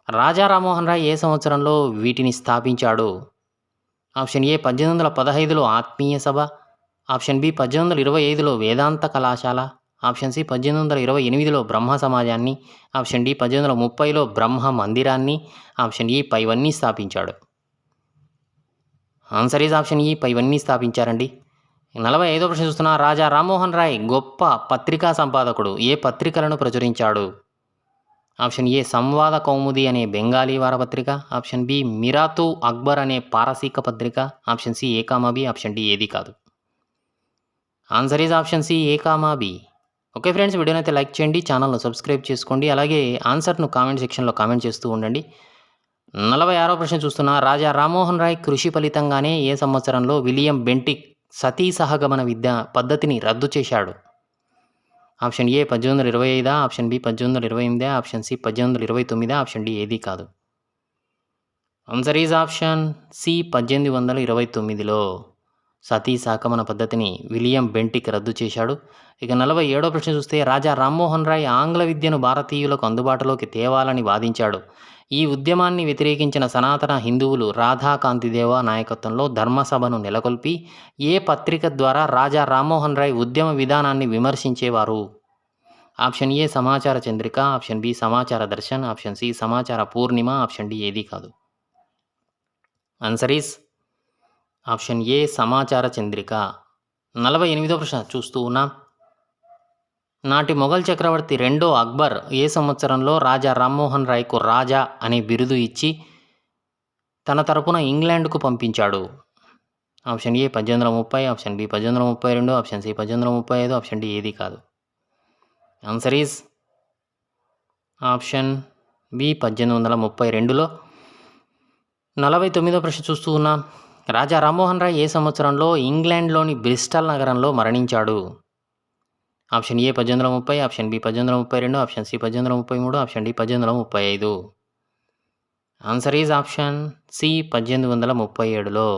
రాజా రామ్మోహన్ రాయ్ ఏ సంవత్సరంలో వీటిని స్థాపించాడు? ఆప్షన్ ఏ 1815లో ఆత్మీయ సభ, ఆప్షన్ బి 1825లో వేదాంత కళాశాల, ఆప్షన్ సి 1828లో బ్రహ్మ సమాజాన్ని, ఆప్షన్ డి 1830లో బ్రహ్మ మందిరాన్ని, ఆప్షన్ ఈ పైవన్నీ స్థాపించాడు. ఆన్సర్ ఈజ్ ఆప్షన్ ఈ పైవన్నీ స్థాపించారండి. 45వ ప్రశ్న చూస్తున్నా. రాజా రామ్మోహన్ రాయ్ గొప్ప పత్రికా సంపాదకుడు. ఏ పత్రికలను ప్రచురించాడు? ఆప్షన్ ఏ సంవాద కౌముది అనే బెంగాలీ వారపత్రిక, ఆప్షన్ బి మిరాతు అక్బర్ అనే పారసీక పత్రిక, option C A comma B, option D ఏదీ కాదు. Answer is option C A comma B. Okay friends, వీడియోని అయితే లైక్ చేయండి, ఛానల్ను సబ్స్క్రైబ్ చేసుకోండి, అలాగే ఆన్సర్ను కామెంట్ సెక్షన్లో కామెంట్ చేస్తూ ఉండండి. 46వ ప్రశ్న చూస్తున్నా. రాజా రామ్మోహన్ రాయ్ కృషి ఫలితంగానే ఏ సంవత్సరంలో విలియం బెంటిక్ సతీ సహగమన విద్య పద్ధతిని రద్దు చేశాడు? Option A 1825, option B 1828, option C 1829, option D ఏదీ కాదు. ఆన్సర్ ఈజ్ ఆప్షన్ సి 1829లో సతీ సహగమన పద్ధతిని విలియం బెంటిక్ రద్దు చేశాడు. ఇక 47వ ప్రశ్న చూస్తే రాజా రామ్మోహన్ రాయ్ ఆంగ్ల విద్యను భారతీయులకు అందుబాటులోకి తేవాలని వాదించాడు. ఈ ఉద్యమాన్ని వ్యతిరేకించిన సనాతన హిందువులు రాధాకాంతిదేవ నాయకత్వంలో ధర్మసభను నెలకొల్పి ఏ పత్రిక ద్వారా రాజా రామ్మోహన్ రాయ్ ఉద్యమ విధానాన్ని విమర్శించేవారు? ఆప్షన్ ఏ సమాచార చంద్రిక, ఆప్షన్ బి సమాచార దర్శన్, ఆప్షన్ సి సమాచార పూర్ణిమ, ఆప్షన్ డి ఏదీ కాదు. ఆన్సర్ ఈస్ ఆప్షన్ ఏ సమాచార చంద్రిక. 48వ ప్రశ్న చూస్తూ ఉన్నాం. నాటి మొఘల్ చక్రవర్తి రెండో అక్బర్ ఏ సంవత్సరంలో రాజా రామ్మోహన్ రాయ్కు రాజా అనే బిరుదు ఇచ్చి తన తరపున ఇంగ్లాండ్కు పంపించాడు? Option A 1830, option B 1832, option C 1835, option D ఏదీ కాదు. ఆన్సర్ ఈజ్ ఆప్షన్ బి 1832లో. 49వ ప్రశ్న చూస్తూ ఉన్నాం. రాజా రామ్మోహన్ రాయ్ ఏ సంవత్సరంలో ఇంగ్లాండ్లోని బ్రిస్టల్ నగరంలో మరణించాడు? Option A 1830, option B 1832, option C 1833, option D 1835. Answer is option C 1837లో.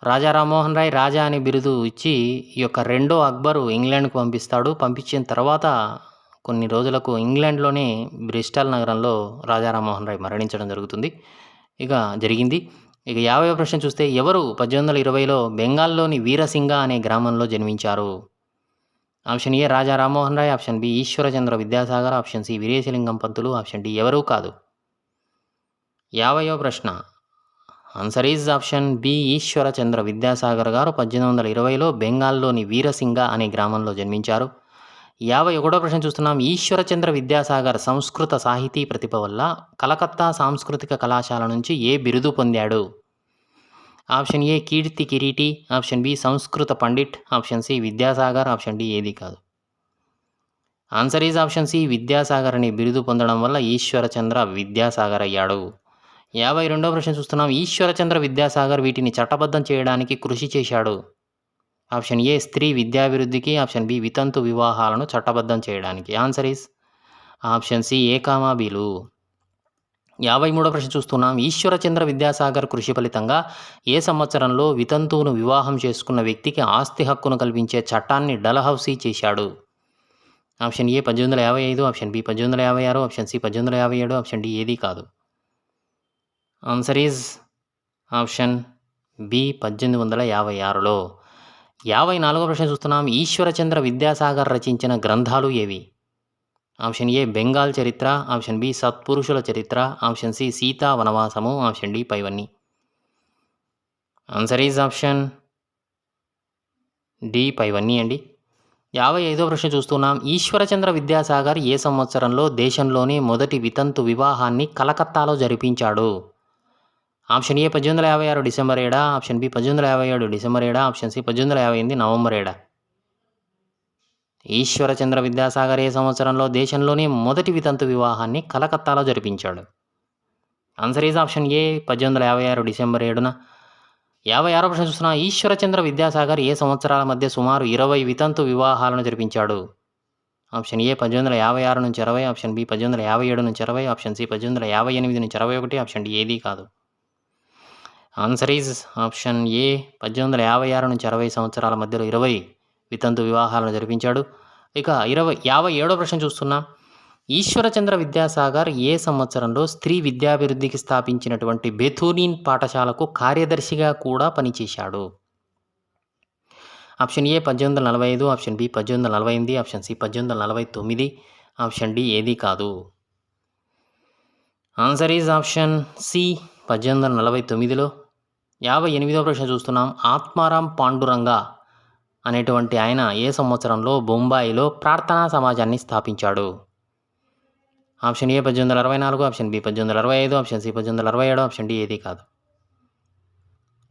రాజా రామ్మోహన్ రాయ్ రాజా అనే బిరుదు ఇచ్చి ఈ యొక్క రెండో అక్బరు ఇంగ్లాండ్కు పంపిస్తాడు. పంపించిన తర్వాత కొన్ని రోజులకు ఇంగ్లాండ్లోనే బ్రిస్టల్ నగరంలో రాజా రామ్మోహన్ రాయ్ మరణించడం జరిగింది. ఇక 50వ ప్రశ్న చూస్తే ఎవరు 1820లో బెంగాల్లోని వీరసింగ అనే గ్రామంలో జన్మించారు? Option A Raja Rammohan Roy, option B Ishwarchandra Vidyasagar, option C Veeresalingam Pantulu, option D ఎవరూ కాదు. 50వ ప్రశ్న. Answer is option B Ishwarchandra Vidyasagar garu 1820లో బెంగాల్లోని వీరసింగ అనే గ్రామంలో జన్మించారు. 51వ ప్రశ్న చూస్తున్నాం. ఈశ్వరచంద్ర విద్యాసాగర్ సంస్కృత సాహితీ ప్రతిభ వల్ల కలకత్తా సాంస్కృతిక కళాశాల నుంచి ఏ బిరుదు పొందాడు? ఆప్షన్ ఏ కీర్తి కిరీటి, ఆప్షన్ బి సంస్కృత pandit, option C Vidyasagar, option D ఏది కాదు. Answer is option C Vidyasagar అని బిరుదు పొందడం వల్ల ఈశ్వరచంద్ర విద్యాసాగర్ అయ్యాడు. 52వ ప్రశ్న చూస్తున్నాం. ఈశ్వరచంద్ర విద్యాసాగర్ వీటిని చట్టబద్ధం చేయడానికి కృషి చేశాడు. ఆప్షన్ ఏ స్త్రీ విద్యాభివృద్ధికి, ఆప్షన్ బి వితంతు వివాహాలను చట్టబద్ధం చేయడానికి. ఆన్సర్ ఈజ్ ఆప్షన్ సి ఏకామాబీలు. 53వ ప్రశ్న చూస్తున్నాం. ఈశ్వరచంద్ర విద్యాసాగర్ కృషి ఫలితంగా ఏ సంవత్సరంలో వితంతువును వివాహం చేసుకున్న వ్యక్తికి ఆస్తి హక్కును కల్పించే చట్టాన్ని డల్హౌసీ చేశాడు? Option A 1855, option B 1856, option C 1857, option D ఏది కాదు. ఆన్సర్ ఈజ్ ఆప్షన్ బి 1856లో. 54వ ప్రశ్న చూస్తున్నాం. ఈశ్వరచంద్ర విద్యాసాగర్ రచించిన గ్రంథాలు ఏవి? ఆప్షన్ ఏ బెంగాల్ చరిత్ర, ఆప్షన్ బి సత్పురుషుల చరిత్ర, option C Sita Vanavasamu, option D పైవన్నీ. ఆన్సర్ ఈజ్ ఆప్షన్ డి పైవన్నీ అండి. 55వ ప్రశ్న చూస్తున్నాం. ఈశ్వరచంద్ర విద్యాసాగర్ ఏ సంవత్సరంలో దేశంలోని మొదటి వితంతు వివాహాన్ని కలకత్తాలో జరిపించాడు? Option A 1856 December 7, option B 1857 December 7, option C 1858 November 7. Ishwarchandra Vidyasagar ఏ సంవత్సరంలో దేశంలోని మొదటి వితంతు వివాహాన్ని కలకత్తాలో జరిపించాడు? Answer is option A 1856 December 7న. 56వ ప్రశ్న చూస్తున్నా. ఈశ్వరచంద్ర విద్యాసాగర్ ఏ సంవత్సరాల మధ్య సుమారు 20 వితంతు వివాహాలను జరిపించాడు? ఆప్షన్ ఏ 1856 నుంచి 20, ఆప్షన్ బి 1857 నుంచి 20, ఆప్షన్ సి 1858 నుంచి 21, ఆప్షన్ డి ఏది కాదు. ఆన్సర్ ఈజ్ ఆప్షన్ ఏ 1856 నుంచి 60 సంవత్సరాల మధ్యలో 20 వితంతు వివాహాలను జరిపించాడు. ఇక 57వ ప్రశ్న చూస్తున్నాం. ఈశ్వరచంద్ర విద్యాసాగర్ ఏ సంవత్సరంలో స్త్రీ విద్యాభివృద్ధికి స్థాపించినటువంటి బెథూనిన్ పాఠశాలకు కార్యదర్శిగా కూడా పనిచేశాడు? Option A 1845, option B 1848, option C 1849, option D ఏది కాదు. ఆన్సర్ ఈజ్ ఆప్షన్ సి 1849లో. 58వ ప్రశ్న చూస్తున్నాం. ఆత్మారాం పాండురంగ అనేటువంటి ఆయన ఏ సంవత్సరంలో బొంబాయిలో ప్రార్థనా సమాజాన్ని స్థాపించాడు? Option A 1864, option B 1865, option C 1867, option D ఏది కాదు.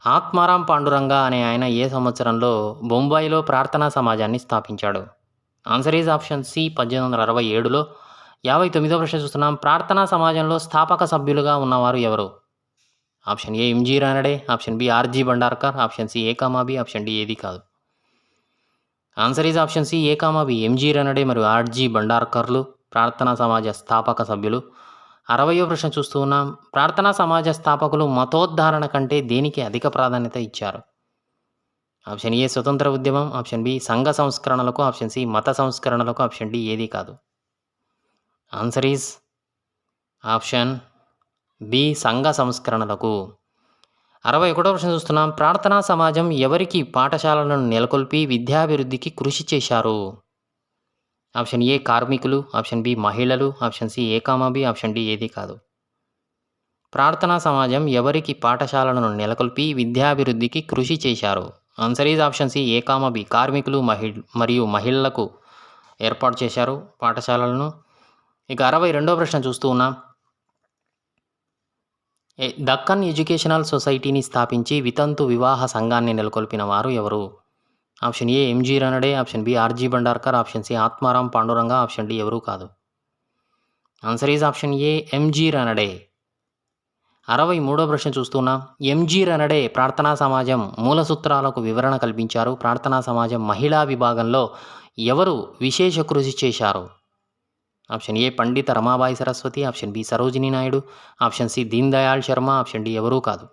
ఆత్మారాం పాండురంగ అనే ఆయన ఏ సంవత్సరంలో బొంబాయిలో ప్రార్థనా సమాజాన్ని స్థాపించాడు? ఆన్సర్ ఈజ్ ఆప్షన్ సి 1867లో. 59వ ప్రశ్న చూస్తున్నాం. ప్రార్థనా సమాజంలో స్థాపక సభ్యులుగా ఉన్నవారు ఎవరు? Option A MG Ranade, option B RG Bhandarkar, option C A comma B, option D ఏది కాదు. Answer is option C A comma B. MG Ranade మరియు ఆర్జీ బండార్కర్లు ప్రార్థనా సమాజ స్థాపక సభ్యులు. 60వ ప్రశ్న చూస్తూ ఉన్నాం. ప్రార్థనా సమాజ స్థాపకులు మతోద్ధారణ కంటే దేనికి అధిక ప్రాధాన్యత ఇచ్చారు? ఆప్షన్ ఏ స్వతంత్ర ఉద్యమం, ఆప్షన్ బి సంఘ సంస్కరణలకు, ఆప్షన్ సి మత సంస్కరణలకు, ఆప్షన్ డి ఏది కాదు. ఆన్సర్ ఈజ్ ఆప్షన్ బి సంఘ సంస్కరణలకు. 61వ ప్రశ్న చూస్తున్నాం. ప్రార్థనా సమాజం ఎవరికి పాఠశాలలను నెలకొల్పి విద్యాభివృద్ధికి కృషి చేశారు? ఆప్షన్ ఏ కార్మికులు, ఆప్షన్ బి మహిళలు, option C A comma B, option D ఏది కాదు. ప్రార్థనా సమాజం ఎవరికి పాఠశాలను నెలకొల్పి విద్యాభివృద్ధికి కృషి చేశారు? Answer is option C A comma B. కార్మికులు మరియు మహిళలకు ఏర్పాటు చేశారు పాఠశాలలను. ఇక 62వ ప్రశ్న చూస్తూ ఉన్నాం. దక్కన్ ఎడ్యుకేషనల్ సొసైటీని స్థాపించి వితంతు వివాహ సంఘాన్ని నెలకొల్పిన వారు ఎవరు? Option A MG Ranade, option B RG Bhandarkar, option C Atmaram Pandurang, option D ఎవరూ కాదు. Answer is option A MG Ranade. 63వ ప్రశ్న చూస్తున్నాం. ఎంజీ రానడే ప్రార్థనా సమాజం మూల సూత్రాలకు వివరణ కల్పించారు. ప్రార్థనా సమాజం మహిళా విభాగంలో ఎవరు విశేష కృషి చేశారు? Option A Pandita Ramabai Saraswati, option B Sarojini Naidu, option C Deen Dayal Sharma, option D ఎవరూ కాదు.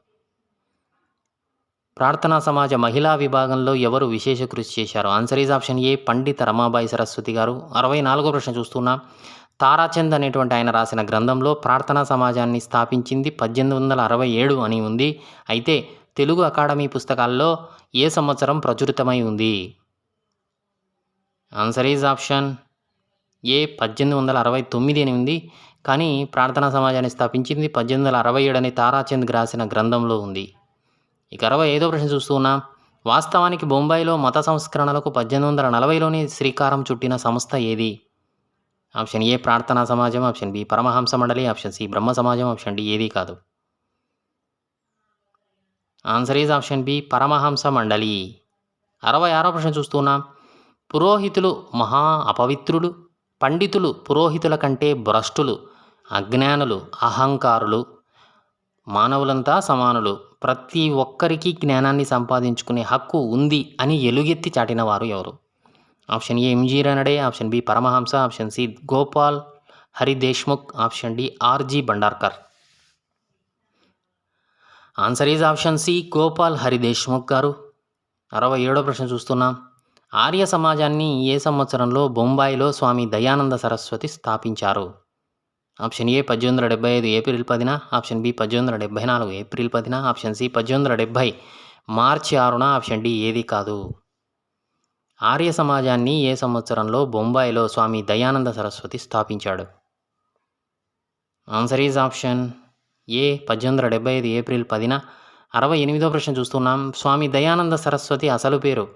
ప్రార్థనా సమాజ మహిళా విభాగంలో ఎవరు విశేష కృషి చేశారు? Answer is option A Pandita Ramabai Saraswati గారు. 64వ ప్రశ్న చూస్తున్నాం. తారాచంద్ అనేటువంటి ఆయన రాసిన గ్రంథంలో ప్రార్థనా సమాజాన్ని స్థాపించింది 1867 అని ఉంది. అయితే తెలుగు అకాడమీ పుస్తకాల్లో ఏ సంవత్సరం ప్రచురితమై ఉంది? ఆన్సర్ ఈజ్ ఆప్షన్ ఏ 1869 అని ఉంది. కానీ ప్రార్థనా సమాజాన్ని స్థాపించింది 1867 అని తారాచంద్ రాసిన గ్రంథంలో ఉంది. ఇక 65వ ప్రశ్న చూస్తూ ఉన్నాం. వాస్తవానికి బొంబాయిలో మత సంస్కరణలకు 1840లోనే శ్రీకారం చుట్టిన సంస్థ ఏది? ఆప్షన్ ఏ ప్రార్థనా సమాజం, ఆప్షన్ బి పరమహంస మండలి, ఆప్షన్ సి బ్రహ్మ సమాజం, ఆప్షన్ డి ఏది కాదు. Answer is option B Paramahansa Mandali. 66వ ప్రశ్న చూస్తున్నాం. పురోహితులు మహా అపవిత్రులు, పండితులు పురోహితుల కంటే భ్రష్టులు, అజ్ఞానులు అహంకారులు, మానవులంతా సమానులు, ప్రతి ఒక్కరికి జ్ఞానాన్ని సంపాదించుకునే హక్కు ఉంది అని ఎలుగెత్తి చాటిన వారు ఎవరు? Option A MG Ranade, option B Paramahansa, option C Gopal Hari Deshmukh, option D RG Bhandarkar. Answer is option C Gopal Hari Deshmukh garu. 67వ ప్రశ్న చూస్తున్నాం. ఆర్య సమాజాన్ని ఏ సంవత్సరంలో బొంబాయిలో స్వామి దయానంద సరస్వతి స్థాపించారు? ఆప్షన్ ఏ 1875 ఏప్రిల్ 10న, ఆప్షన్ బి 1874 ఏప్రిల్ 10న, ఆప్షన్ సి 1870 మార్చి 6న, ఆప్షన్ డి ఏది కాదు. ఆర్య సమాజాన్ని ఏ సంవత్సరంలో బొంబాయిలో స్వామి దయానంద సరస్వతి స్థాపించాడు? Answer is option A 1875 April 10న. 68వ ప్రశ్న చూస్తున్నాం. స్వామి దయానంద సరస్వతి అసలు పేరు?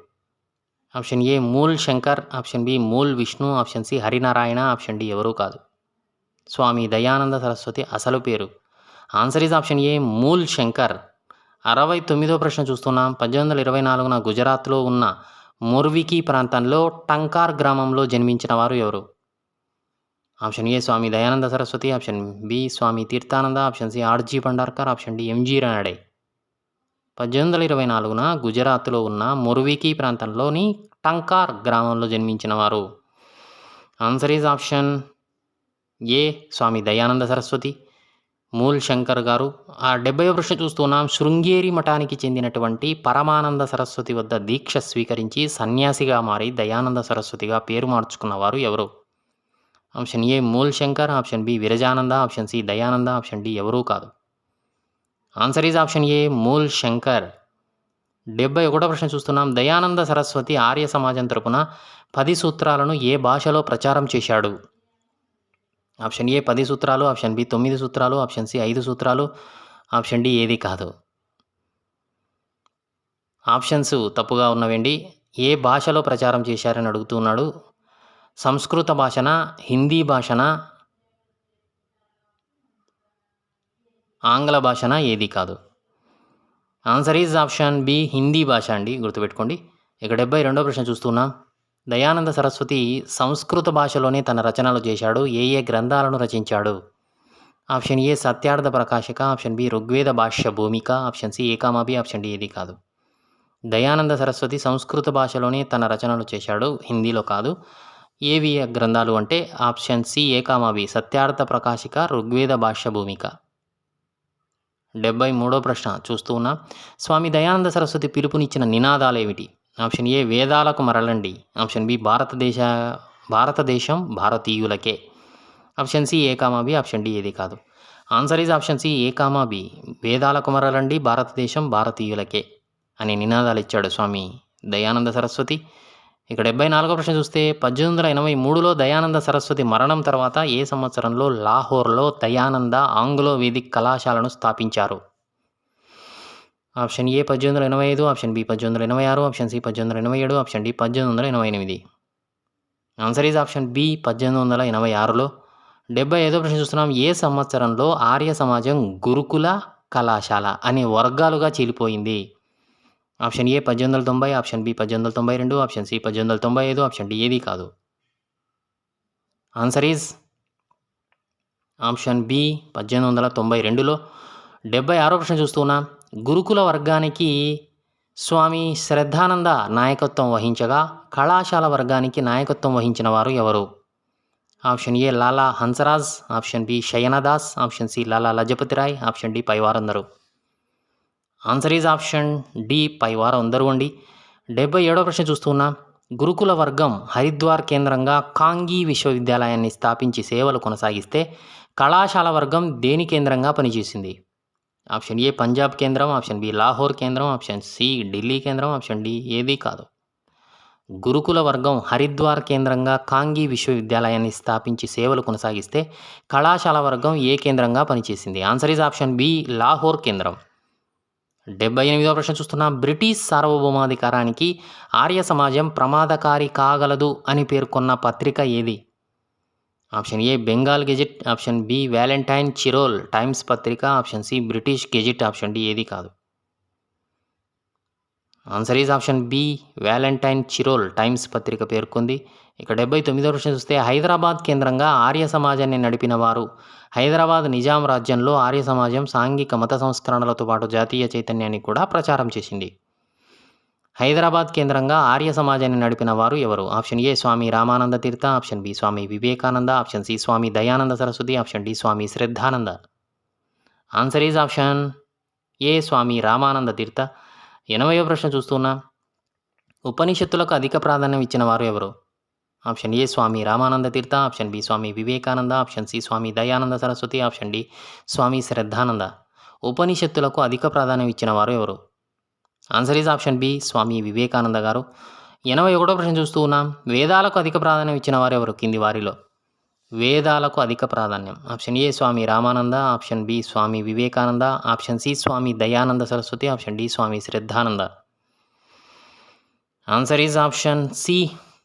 Option A Mool Shankar, option B Mool Vishnu, option C Harinarayana, option D ఎవరూ కాదు. స్వామి దయానంద సరస్వతి అసలు పేరు answer is option A Mool Shankar. 69వ ప్రశ్న చూస్తున్నాం. 1824న గుజరాత్లో ఉన్న మొర్వికి ప్రాంతంలో టంకార్ గ్రామంలో జన్మించిన వారు ఎవరు? Option A Swami Dayananda Saraswati, option B Swami Tirthananda, option C RG Bhandarkar, option D MG Ranade. 1824న గుజరాత్లో ఉన్న మొర్వికి ప్రాంతంలోని టంకార్ గ్రామంలో జన్మించిన వారు. Answer is option A Swami Dayananda Saraswati, Mool Shankar గారు. 70వ ప్రశ్న చూస్తున్నాం. శృంగేరి మఠానికి చెందినటువంటి పరమానంద సరస్వతి వద్ద దీక్ష స్వీకరించి సన్యాసిగా మారి దయానంద సరస్వతిగా పేరు మార్చుకున్నవారు ఎవరు? Option A Mool Shankar, option B Virajananda, option C Dayananda, option D ఎవరూ కాదు. Answer is option A Mool Shankar. 71వ ప్రశ్న చూస్తున్నాం. దయానంద సరస్వతి ఆర్య సమాజం తరపున 10 సూత్రాలను ఏ భాషలో ప్రచారం చేశాడు? ఆప్షన్ ఏ 10 సూత్రాలు, ఆప్షన్ బి 9 సూత్రాలు, ఆప్షన్ సి 5 సూత్రాలు, ఆప్షన్ డి ఏది కాదు. ఆప్షన్స్ తప్పుగా ఉన్నవండి. ఏ భాషలో ప్రచారం చేశారని అడుగుతున్నాడు. సంస్కృత భాషన, హిందీ భాషన, ఆంగ్ల భాషన, ఏది కాదు. Answer is option B Hindi భాష అండి, గుర్తుపెట్టుకోండి. ఇక 72వ ప్రశ్న చూస్తున్నాం. దయానంద సరస్వతి సంస్కృత భాషలోనే తన రచనలు చేశాడు. ఏ గ్రంథాలను రచించాడు? Option A Satyartha Prakashika, option B Rigveda Bhashya Bhumika, option C A comma B, option D ఏది కాదు. దయానంద సరస్వతి సంస్కృత భాషలోనే తన రచనలు చేశాడు, హిందీలో కాదు. ఏవి గ్రంథాలు అంటే ఆప్షన్ సి ఏకామాబి, సత్యార్థ ప్రకాశిక, ఋగ్వేద భాష్య భూమిక. 73వ ప్రశ్న చూస్తూ ఉన్నాం. స్వామి దయానంద సరస్వతి పిలుపునిచ్చిన నినాదాలు ఏమిటి? ఆప్షన్ ఏ వేదాలకు మరలండి, ఆప్షన్ బి భారతదేశం భారతీయులకే, option C A comma B, option D ఏది కాదు. Answer is option C A comma B. వేదాలకు మరలండి, భారతదేశం భారతీయులకే అనే నినాదాలు ఇచ్చాడు స్వామి దయానంద సరస్వతి. ఇక 74వ ప్రశ్న చూస్తే 1883లో దయానంద సరస్వతి మరణం తర్వాత ఏ సంవత్సరంలో లాహోర్లో దయానంద ఆంగ్లో వేదిక్ కళాశాలను స్థాపించారు? Option A 1885, option B 1886, option C 1887, option D 1888. Answer is option B 1886లో. 75వ ప్రశ్న చూస్తున్నాం. ఏ సంవత్సరంలో ఆర్య సమాజం గురుకుల, కళాశాల అనే వర్గాలుగా చీలిపోయింది? Option A 1890, option B 1892, option C 1895, option D ఏది కాదు. ఆన్సర్ ఈజ్ ఆప్షన్ బి 1892లో. 76వ ప్రశ్న చూస్తున్నాం. గురుకుల వర్గానికి స్వామి శ్రద్ధానంద నాయకత్వం వహించగా కళాశాల వర్గానికి నాయకత్వం వహించిన వారు ఎవరు? Option A Lala Hansraj, option B Saindas, option C Lala Lajpat Rai, option D పైవారందరూ. ఆన్సర్ ఈజ్ ఆప్షన్ డి పైవారందరూ అండి. 77వ ప్రశ్న చూస్తున్నాం. గురుకుల వర్గం హరిద్వార్ కేంద్రంగా కాంగీ విశ్వవిద్యాలయాన్ని స్థాపించి సేవలు కొనసాగిస్తే కళాశాల వర్గం దేని కేంద్రంగా పనిచేసింది? ఆప్షన్ ఏ పంజాబ్ కేంద్రం, ఆప్షన్ బి లాహోర్ కేంద్రం, ఆప్షన్ సి ఢిల్లీ కేంద్రం, ఆప్షన్ డి ఏది కాదు. గురుకుల వర్గం హరిద్వార్ కేంద్రంగా కాంగీ విశ్వవిద్యాలయాన్ని స్థాపించి సేవలు కొనసాగిస్తే కళాశాల వర్గం ఏ కేంద్రంగా పనిచేసింది? Answer is option B Lahore కేంద్రం. 78వ ప్రశ్న చూస్తున్నాం. బ్రిటిష్ సార్వభౌమాధికారానికి ఆర్య సమాజం ప్రమాదకారి కాగలదు అని పేర్కొన్న పత్రిక ఏది? Option A Bengal gazette, option B Valentine Chirol Times పత్రిక, option C British gazette, option D ఏది కాదు. Answer is option B Valentine Chirol Times పత్రిక పేర్కొంది. ఇక 79వ ప్రశ్న చూస్తే హైదరాబాద్ కేంద్రంగా ఆర్య సమాజాన్ని నడిపిన వారు? హైదరాబాద్ నిజాం రాజ్యంలో ఆర్య సమాజం సాంఘిక మత సంస్కరణలతో పాటు జాతీయ చైతన్యాన్ని కూడా ప్రచారం చేసింది. హైదరాబాద్ కేంద్రంగా ఆర్య సమాజాన్ని నడిపిన వారు ఎవరు? Option A Swami Ramananda Tirtha, option B Swami Vivekananda, option C Swami Dayananda Saraswati, option D Swami Shraddhananda. Answer is option A Swami Ramananda Tirtha. 80వ ప్రశ్న చూస్తున్నాం. ఉపనిషత్తులకు అధిక ప్రాధాన్యం ఇచ్చిన వారు ఎవరు? Option A Swami Ramananda Tirtha, option B Swami Vivekananda, option C Swami Dayananda Saraswati, option D Swami Shraddhananda. ఉపనిషత్తులకు అధిక ప్రాధాన్యం ఇచ్చిన వారు ఎవరు? Answer is option B Swami Vivekananda గారు. 81వ ప్రశ్న చూస్తూ ఉన్నాం. వేదాలకు అధిక ప్రాధాన్యం ఇచ్చిన వారు ఎవరు కింది వారిలో? వేదాలకు అధిక ప్రాధాన్యం. Option A Swami Ramananda, option B Swami Vivekananda, option C Swami Dayananda Saraswati, option D Swami Shraddhananda. Answer is option C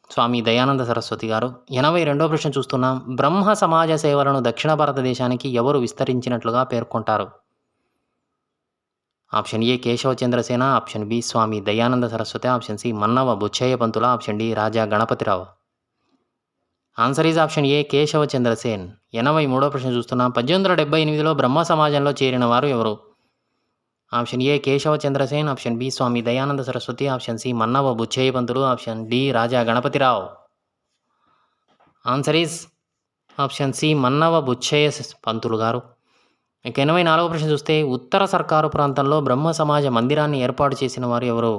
Swami Dayananda Saraswati గారు. 82వ ప్రశ్న చూస్తున్నాం. బ్రహ్మ సమాజ సేవలను దక్షిణ భారతదేశానికి ఎవరు విస్తరించినట్లుగా పేర్కొంటారు? Option A Keshava Chandrasen, option B Swami Dayananda Saraswati, option C Mannava Buchayya Pantulu, option D Raja Ganapathirao. Answer is option A Keshava Chandrasen. 83వ ప్రశ్న చూస్తున్నాం. 1878లో బ్రహ్మ సమాజంలో చేరిన వారు ఎవరు? Option A Keshava Chandrasen, option B Swami Dayananda Saraswati, option C Mannava Buchaiah Pantulu, option D Raja Ganapathirao. Answer is option C Mannava Buchaiah Pantulu గారు. ఇక 84వ ప్రశ్న చూస్తే ఉత్తర సర్కారు ప్రాంతంలో బ్రహ్మ సమాజ మందిరాన్ని ఏర్పాటు చేసిన వారు ఎవరు?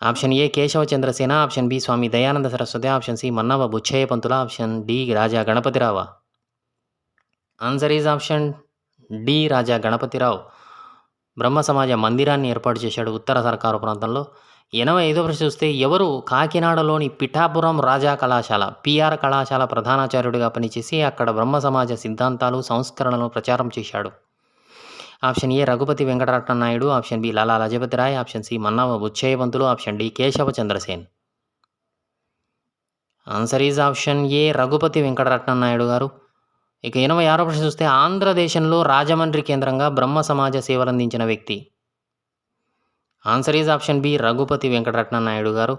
Option A Keshava Chandrasen, option B Swami Dayananda Saraswati, option C Mannava Buchayya Pantulu, option D Raja Ganapathirao. Answer is option D Raja Ganapathirao. Brahma Samaj మందిరాన్ని ఏర్పాటు చేశాడు ఉత్తర సర్కారు ప్రాంతంలో. 85వ ప్రశ్న చూస్తే ఎవరు కాకినాడలోని పిఠాపురం రాజా కళాశాల పిఆర్ కళాశాల ప్రధానాచార్యుడిగా పనిచేసి అక్కడ బ్రహ్మ సమాజ సిద్ధాంతాలు సంస్కరణలను ప్రచారం చేశాడు? Option A Raghupati Venkataratna Naidu, option B Lala Lajpat Rai, option C Mannava Buchaiah Pantulu, option D Keshava Chandrasen. Answer is option A Raghupati Venkataratna Naidu garu. ఇక 86వ ప్రశ్న చూస్తే ఆంధ్రదేశంలో రాజమండ్రి కేంద్రంగా బ్రహ్మ సమాజ సేవలందించిన వ్యక్తి? Answer is option B Raghupathi Venkataratna Naidu garu.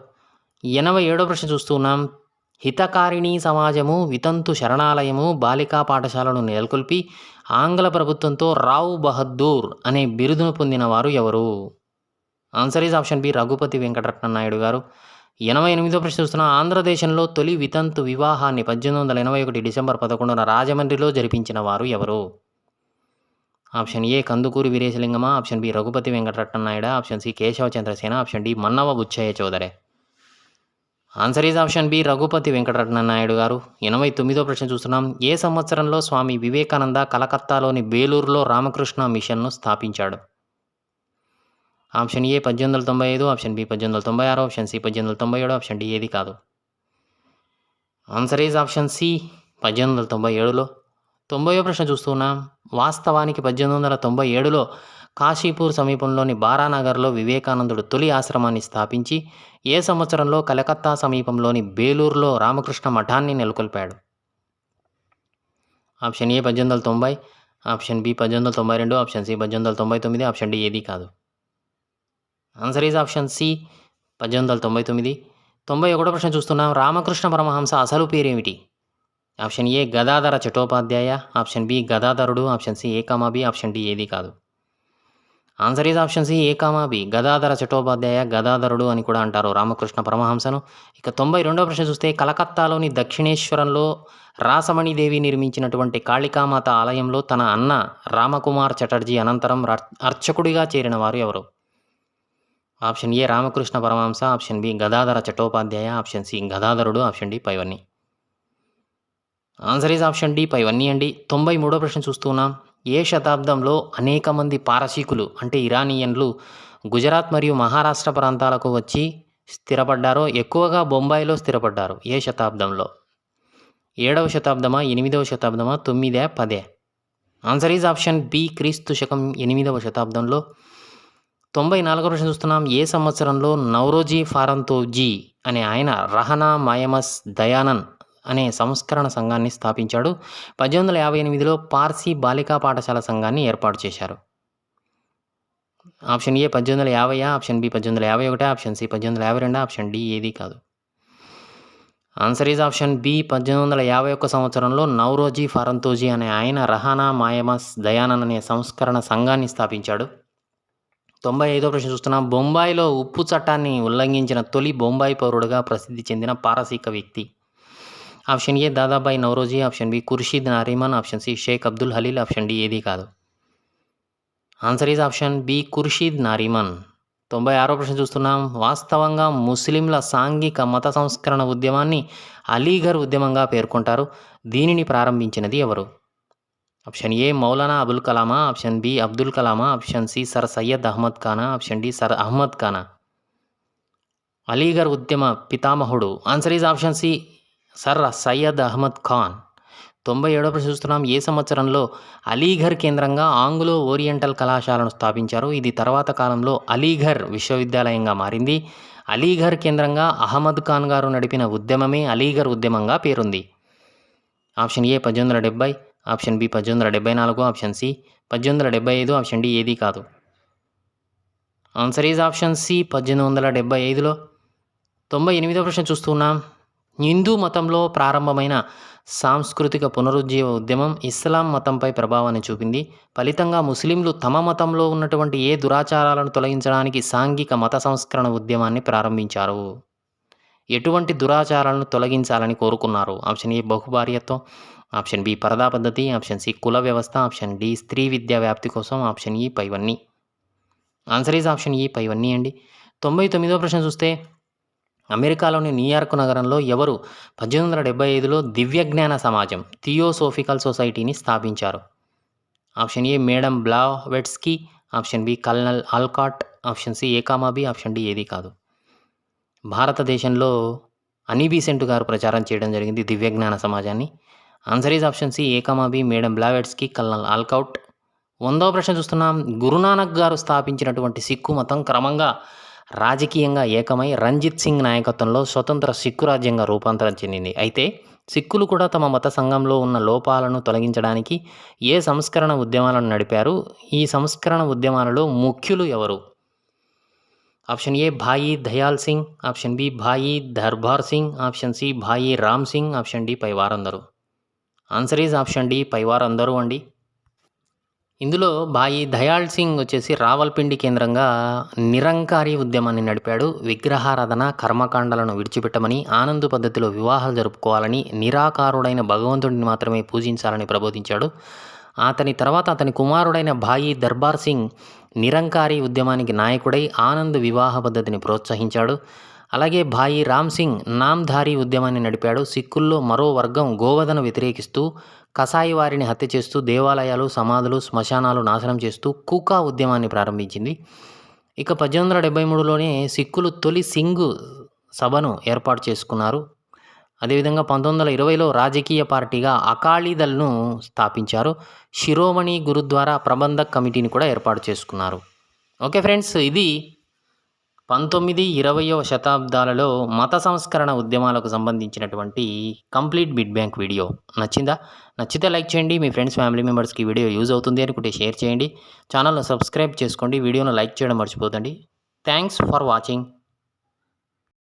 87వ ప్రశ్న చూస్తున్నాం. హితకారిణి సమాజము, వితంతు శరణాలయము, బాలికా పాఠశాలను నెలకొల్పి ఆంగ్ల ప్రభుత్వంతో రావ్ బహద్దూర్ అనే బిరుదును పొందిన వారు ఎవరు? Answer is option B Raghupathi Venkataratna Naidu garu. 88వ ప్రశ్న చూస్తున్నాం. ఆంధ్రదేశంలో తొలి వితంతు వివాహాన్ని 1881 డిసెంబర్ 11న రాజమండ్రిలో జరిపించిన వారు ఎవరు? Option A Kandukuri Veeresalingam, option B Raghupathi Venkataratna Naidu, option C Keshava Chandrasen, option D Mannava Buchayya Chowdary. Answer is option B Raghupathi Venkataratna Naidu గారు. 89వ ప్రశ్న చూస్తున్నాం. ఏ సంవత్సరంలో స్వామి వివేకానంద కలకత్తాలోని బేలూరులో రామకృష్ణ మిషన్ను స్థాపించాడు? Option A 1895, option B 1896, option C 1897, option D ఏది కాదు. ఆన్సర్ ఈజ్ ఆప్షన్ సి 1897లో. 90వ ప్రశ్న చూస్తున్నాం. వాస్తవానికి 1897లో కాశీపూర్ సమీపంలోని బారానగర్లో వివేకానందుడు తొలి ఆశ్రమాన్ని స్థాపించి ఏ సంవత్సరంలో కలకత్తా సమీపంలోని బేలూరులో రామకృష్ణ మఠాన్ని నెలకొల్పాడు? Option A 1890, option B 1892, option C 1899, option D ఏది కాదు. Answer is option C 1899. 91వ ప్రశ్న చూస్తున్నాం. రామకృష్ణ పరమహంస అసలు పేరేమిటి? Option A Gadadhar Chattopadhyay, option B గదాధరుడు, option C A comma B, option D ఏది కాదు. Answer is option C A comma B. Gadadhar Chattopadhyay, గదాధరుడు అని కూడా అంటారు రామకృష్ణ పరమహంసను. ఇక 92వ ప్రశ్న చూస్తే కలకత్తాలోని దక్షిణేశ్వరంలో రాసమణిదేవి నిర్మించినటువంటి కాళికామాత ఆలయంలో తన అన్న రామకుమార్ చటర్జీ అనంతరం అర్చకుడిగా చేరిన వారు ఎవరు? Option A Ramakrishna Paramahamsa, option B Gadadhar Chattopadhyay, option C గదాధరుడు, ఆప్షన్ డి పైవన్నీ. ఆన్సర్ ఈజ్ ఆప్షన్ డి పైవన్నీ అండి. 93వ ప్రశ్న చూస్తున్నాం. ఏ శతాబ్దంలో అనేక మంది పారసీకులు అంటే ఇరానియన్లు గుజరాత్ మరియు మహారాష్ట్ర ప్రాంతాలకు వచ్చి స్థిరపడ్డారో ఎక్కువగా బొంబాయిలో స్థిరపడ్డారు ఏ శతాబ్దంలో? 7వ శతాబ్దమా, 8వ శతాబ్దమా, 9, 10? ఆన్సర్ ఈజ్ ఆప్షన్ బి, క్రీస్తు శకం 8వ శతాబ్దంలో. 94వ ప్రశ్న చూస్తున్నాం. ఏ సంవత్సరంలో నౌరోజీ ఫారంతోజీ అనే ఆయన రహనా మాయమస్ దయానన్ అనే సంస్కరణ సంఘాన్ని స్థాపించాడు? 1858లో పార్సీ బాలికా పాఠశాల సంఘాన్ని ఏర్పాటు చేశారు. Option A 1850, option B 1851, option C 1852, option D ఏది కాదు. ఆన్సర్ ఈజ్ ఆప్షన్ బి, 1851 సంవత్సరంలో నౌరోజీ ఫారంతోజీ అనే ఆయన రహానా మాయమస్ దయానన్ అనే సంస్కరణ సంఘాన్ని స్థాపించాడు. 95వ ప్రశ్న చూస్తున్నాం. బొంబాయిలో ఉప్పు చట్టాన్ని ఉల్లంఘించిన తొలి బొంబాయి పౌరుడుగా ప్రసిద్ధి చెందిన పారసీక వ్యక్తి? Option A Dadabhai Naoroji, option B Khurshed Nariman, option C Sheikh Abdul Halil, option D ఏది కాదు. Answer is option B, Khurshed Nariman. 96వ ప్రశ్న చూస్తున్నాం. వాస్తవంగా ముస్లింల సాంఘిక మత సంస్కరణ ఉద్యమాన్ని అలీఘర్ ఉద్యమంగా పేర్కొంటారు. దీనిని ప్రారంభించినది ఎవరు? Option A Maulana Abul Kalam, option B Abdul Kalam, option C Sir Syed Ahmad Khan, option D Sir Ahmad Khan. Aligarh ఉద్యమ పితామహుడు answer is option C Sir Syed Ahmad Khan. 97వ ప్రశ్న చూస్తున్నాం. ఏ సంవత్సరంలో అలీఘర్ కేంద్రంగా ఆంగ్లో ఓరియంటల్ కళాశాలను స్థాపించారు? ఇది తర్వాత కాలంలో అలీఘర్ విశ్వవిద్యాలయంగా మారింది. అలీఘర్ కేంద్రంగా అహ్మద్ ఖాన్ గారు నడిపిన ఉద్యమమే అలీఘర్ ఉద్యమంగా పేరుంది. Option A 1870, option B 1874, option C 1875, option D ఏది కాదు. ఆన్సర్ ఈజ్ ఆప్షన్ సి 1875లో. 98వ ప్రశ్న చూస్తున్నాం. హిందూ మతంలో ప్రారంభమైన సాంస్కృతిక పునరుజ్జీవ ఉద్యమం ఇస్లాం మతంపై ప్రభావాన్ని చూపింది. ఫలితంగా ముస్లింలు తమ మతంలో ఉన్నటువంటి ఏ దురాచారాలను తొలగించడానికి సాంఘిక మత సంస్కరణ ఉద్యమాన్ని ప్రారంభించారు? ఎటువంటి దురాచారాలను తొలగించాలని కోరుకున్నారు? ఆప్షన్ ఏ బహుభార్యత్వం, ఆప్షన్ బి పరదా పద్ధతి, ఆప్షన్ సి కుల వ్యవస్థ, ఆప్షన్ డి స్త్రీ విద్యా వ్యాప్తి కోసం, ఆప్షన్ ఈ పైవన్నీ. ఆన్సర్ ఈజ్ ఆప్షన్ ఈ పైవన్నీ అండి. 99వ ప్రశ్న చూస్తే అమెరికాలోని న్యూయార్క్ నగరంలో ఎవరు 1875లో దివ్యజ్ఞాన సమాజం థియోసోఫికల్ సొసైటీని స్థాపించారు? Option A madam Blavatsky, option B colonel Olcott, option C A comma B, option D ఏది కాదు. భారతదేశంలో అనీ బీసెంట్ గారు ప్రచారం చేయడం జరిగింది దివ్యజ్ఞాన సమాజాన్ని. Answer is option C A comma B, madam Blavatsky, colonel Olcott. 100వ ప్రశ్న చూస్తున్నాం. గురునానక్ గారు స్థాపించినటువంటి సిక్కు మతం క్రమంగా రాజకీయంగా ఏకమై రంజిత్ సింగ్ నాయకత్వంలో స్వతంత్ర సిక్కు రాజ్యంగా రూపాంతరం చెందింది. అయితే సిక్కులు కూడా తమ మత సంఘంలో ఉన్న లోపాలను తొలగించడానికి ఏ సంస్కరణ ఉద్యమాలను నడిపారు? ఈ సంస్కరణ ఉద్యమాలలో ముఖ్యులు ఎవరు? Option A Bhai Dayal Singh, option B Bhai Darbar Singh, option C Bhai Ram Singh, option D పై వారందరూ. ఆన్సర్ ఈజ్ ఆప్షన్ డి పై వారందరూ అండి. ఇందులో భాయి దయాళ్ సింగ్ వచ్చేసి రావల్పిండి కేంద్రంగా నిరంకారీ ఉద్యమాన్ని నడిపాడు. విగ్రహారాధన, కర్మకాండాలను విడిచిపెట్టమని, ఆనంద పద్ధతిలో వివాహాలు జరుపుకోవాలని, నిరాకారుడైన భగవంతుడిని మాత్రమే పూజించాలని ప్రబోధించాడు. అతని తర్వాత అతని కుమారుడైన భాయి దర్బార్ సింగ్ నిరంకారీ ఉద్యమానికి నాయకుడై ఆనంద్ వివాహ పద్ధతిని ప్రోత్సహించాడు. అలాగే భాయి రామ్ సింగ్ నామ్ధారీ ఉద్యమాన్ని నడిపాడు. సిక్కుల్లో మరో వర్గం గోవధను వ్యతిరేకిస్తూ కసాయి వారిని హత్య చేస్తూ దేవాలయాలు, సమాధులు, శ్మశానాలు నాశనం చేస్తూ కూకా ఉద్యమాన్ని ప్రారంభించింది. ఇక 1873లోనే సిక్కులు తొలి సింగ్ సభను ఏర్పాటు చేసుకున్నారు. అదేవిధంగా 1920లో రాజకీయ పార్టీగా అకాలీదళ్ను స్థాపించారు. శిరోమణి గురుద్వారా ప్రబంధక్ కమిటీని కూడా ఏర్పాటు చేసుకున్నారు. ఓకే ఫ్రెండ్స్, ఇది 19, 20వ శతాబ్దాలలో మత సంస్కరణ ఉద్యమాలకు సంబంధించినటువంటి కంప్లీట్ బిట్ బ్యాంక్ వీడియో. నచ్చితే లైక్ చేయండి. మీ ఫ్రెండ్స్, ఫ్యామిలీ మెంబర్స్కి వీడియో యూజ్ అవుతుంది అనుకుంటే షేర్ చేయండి. ఛానల్ను సబ్స్క్రైబ్ చేసుకోండి. వీడియోను లైక్ చేయడం మర్చిపోతండి. Thanks for watching.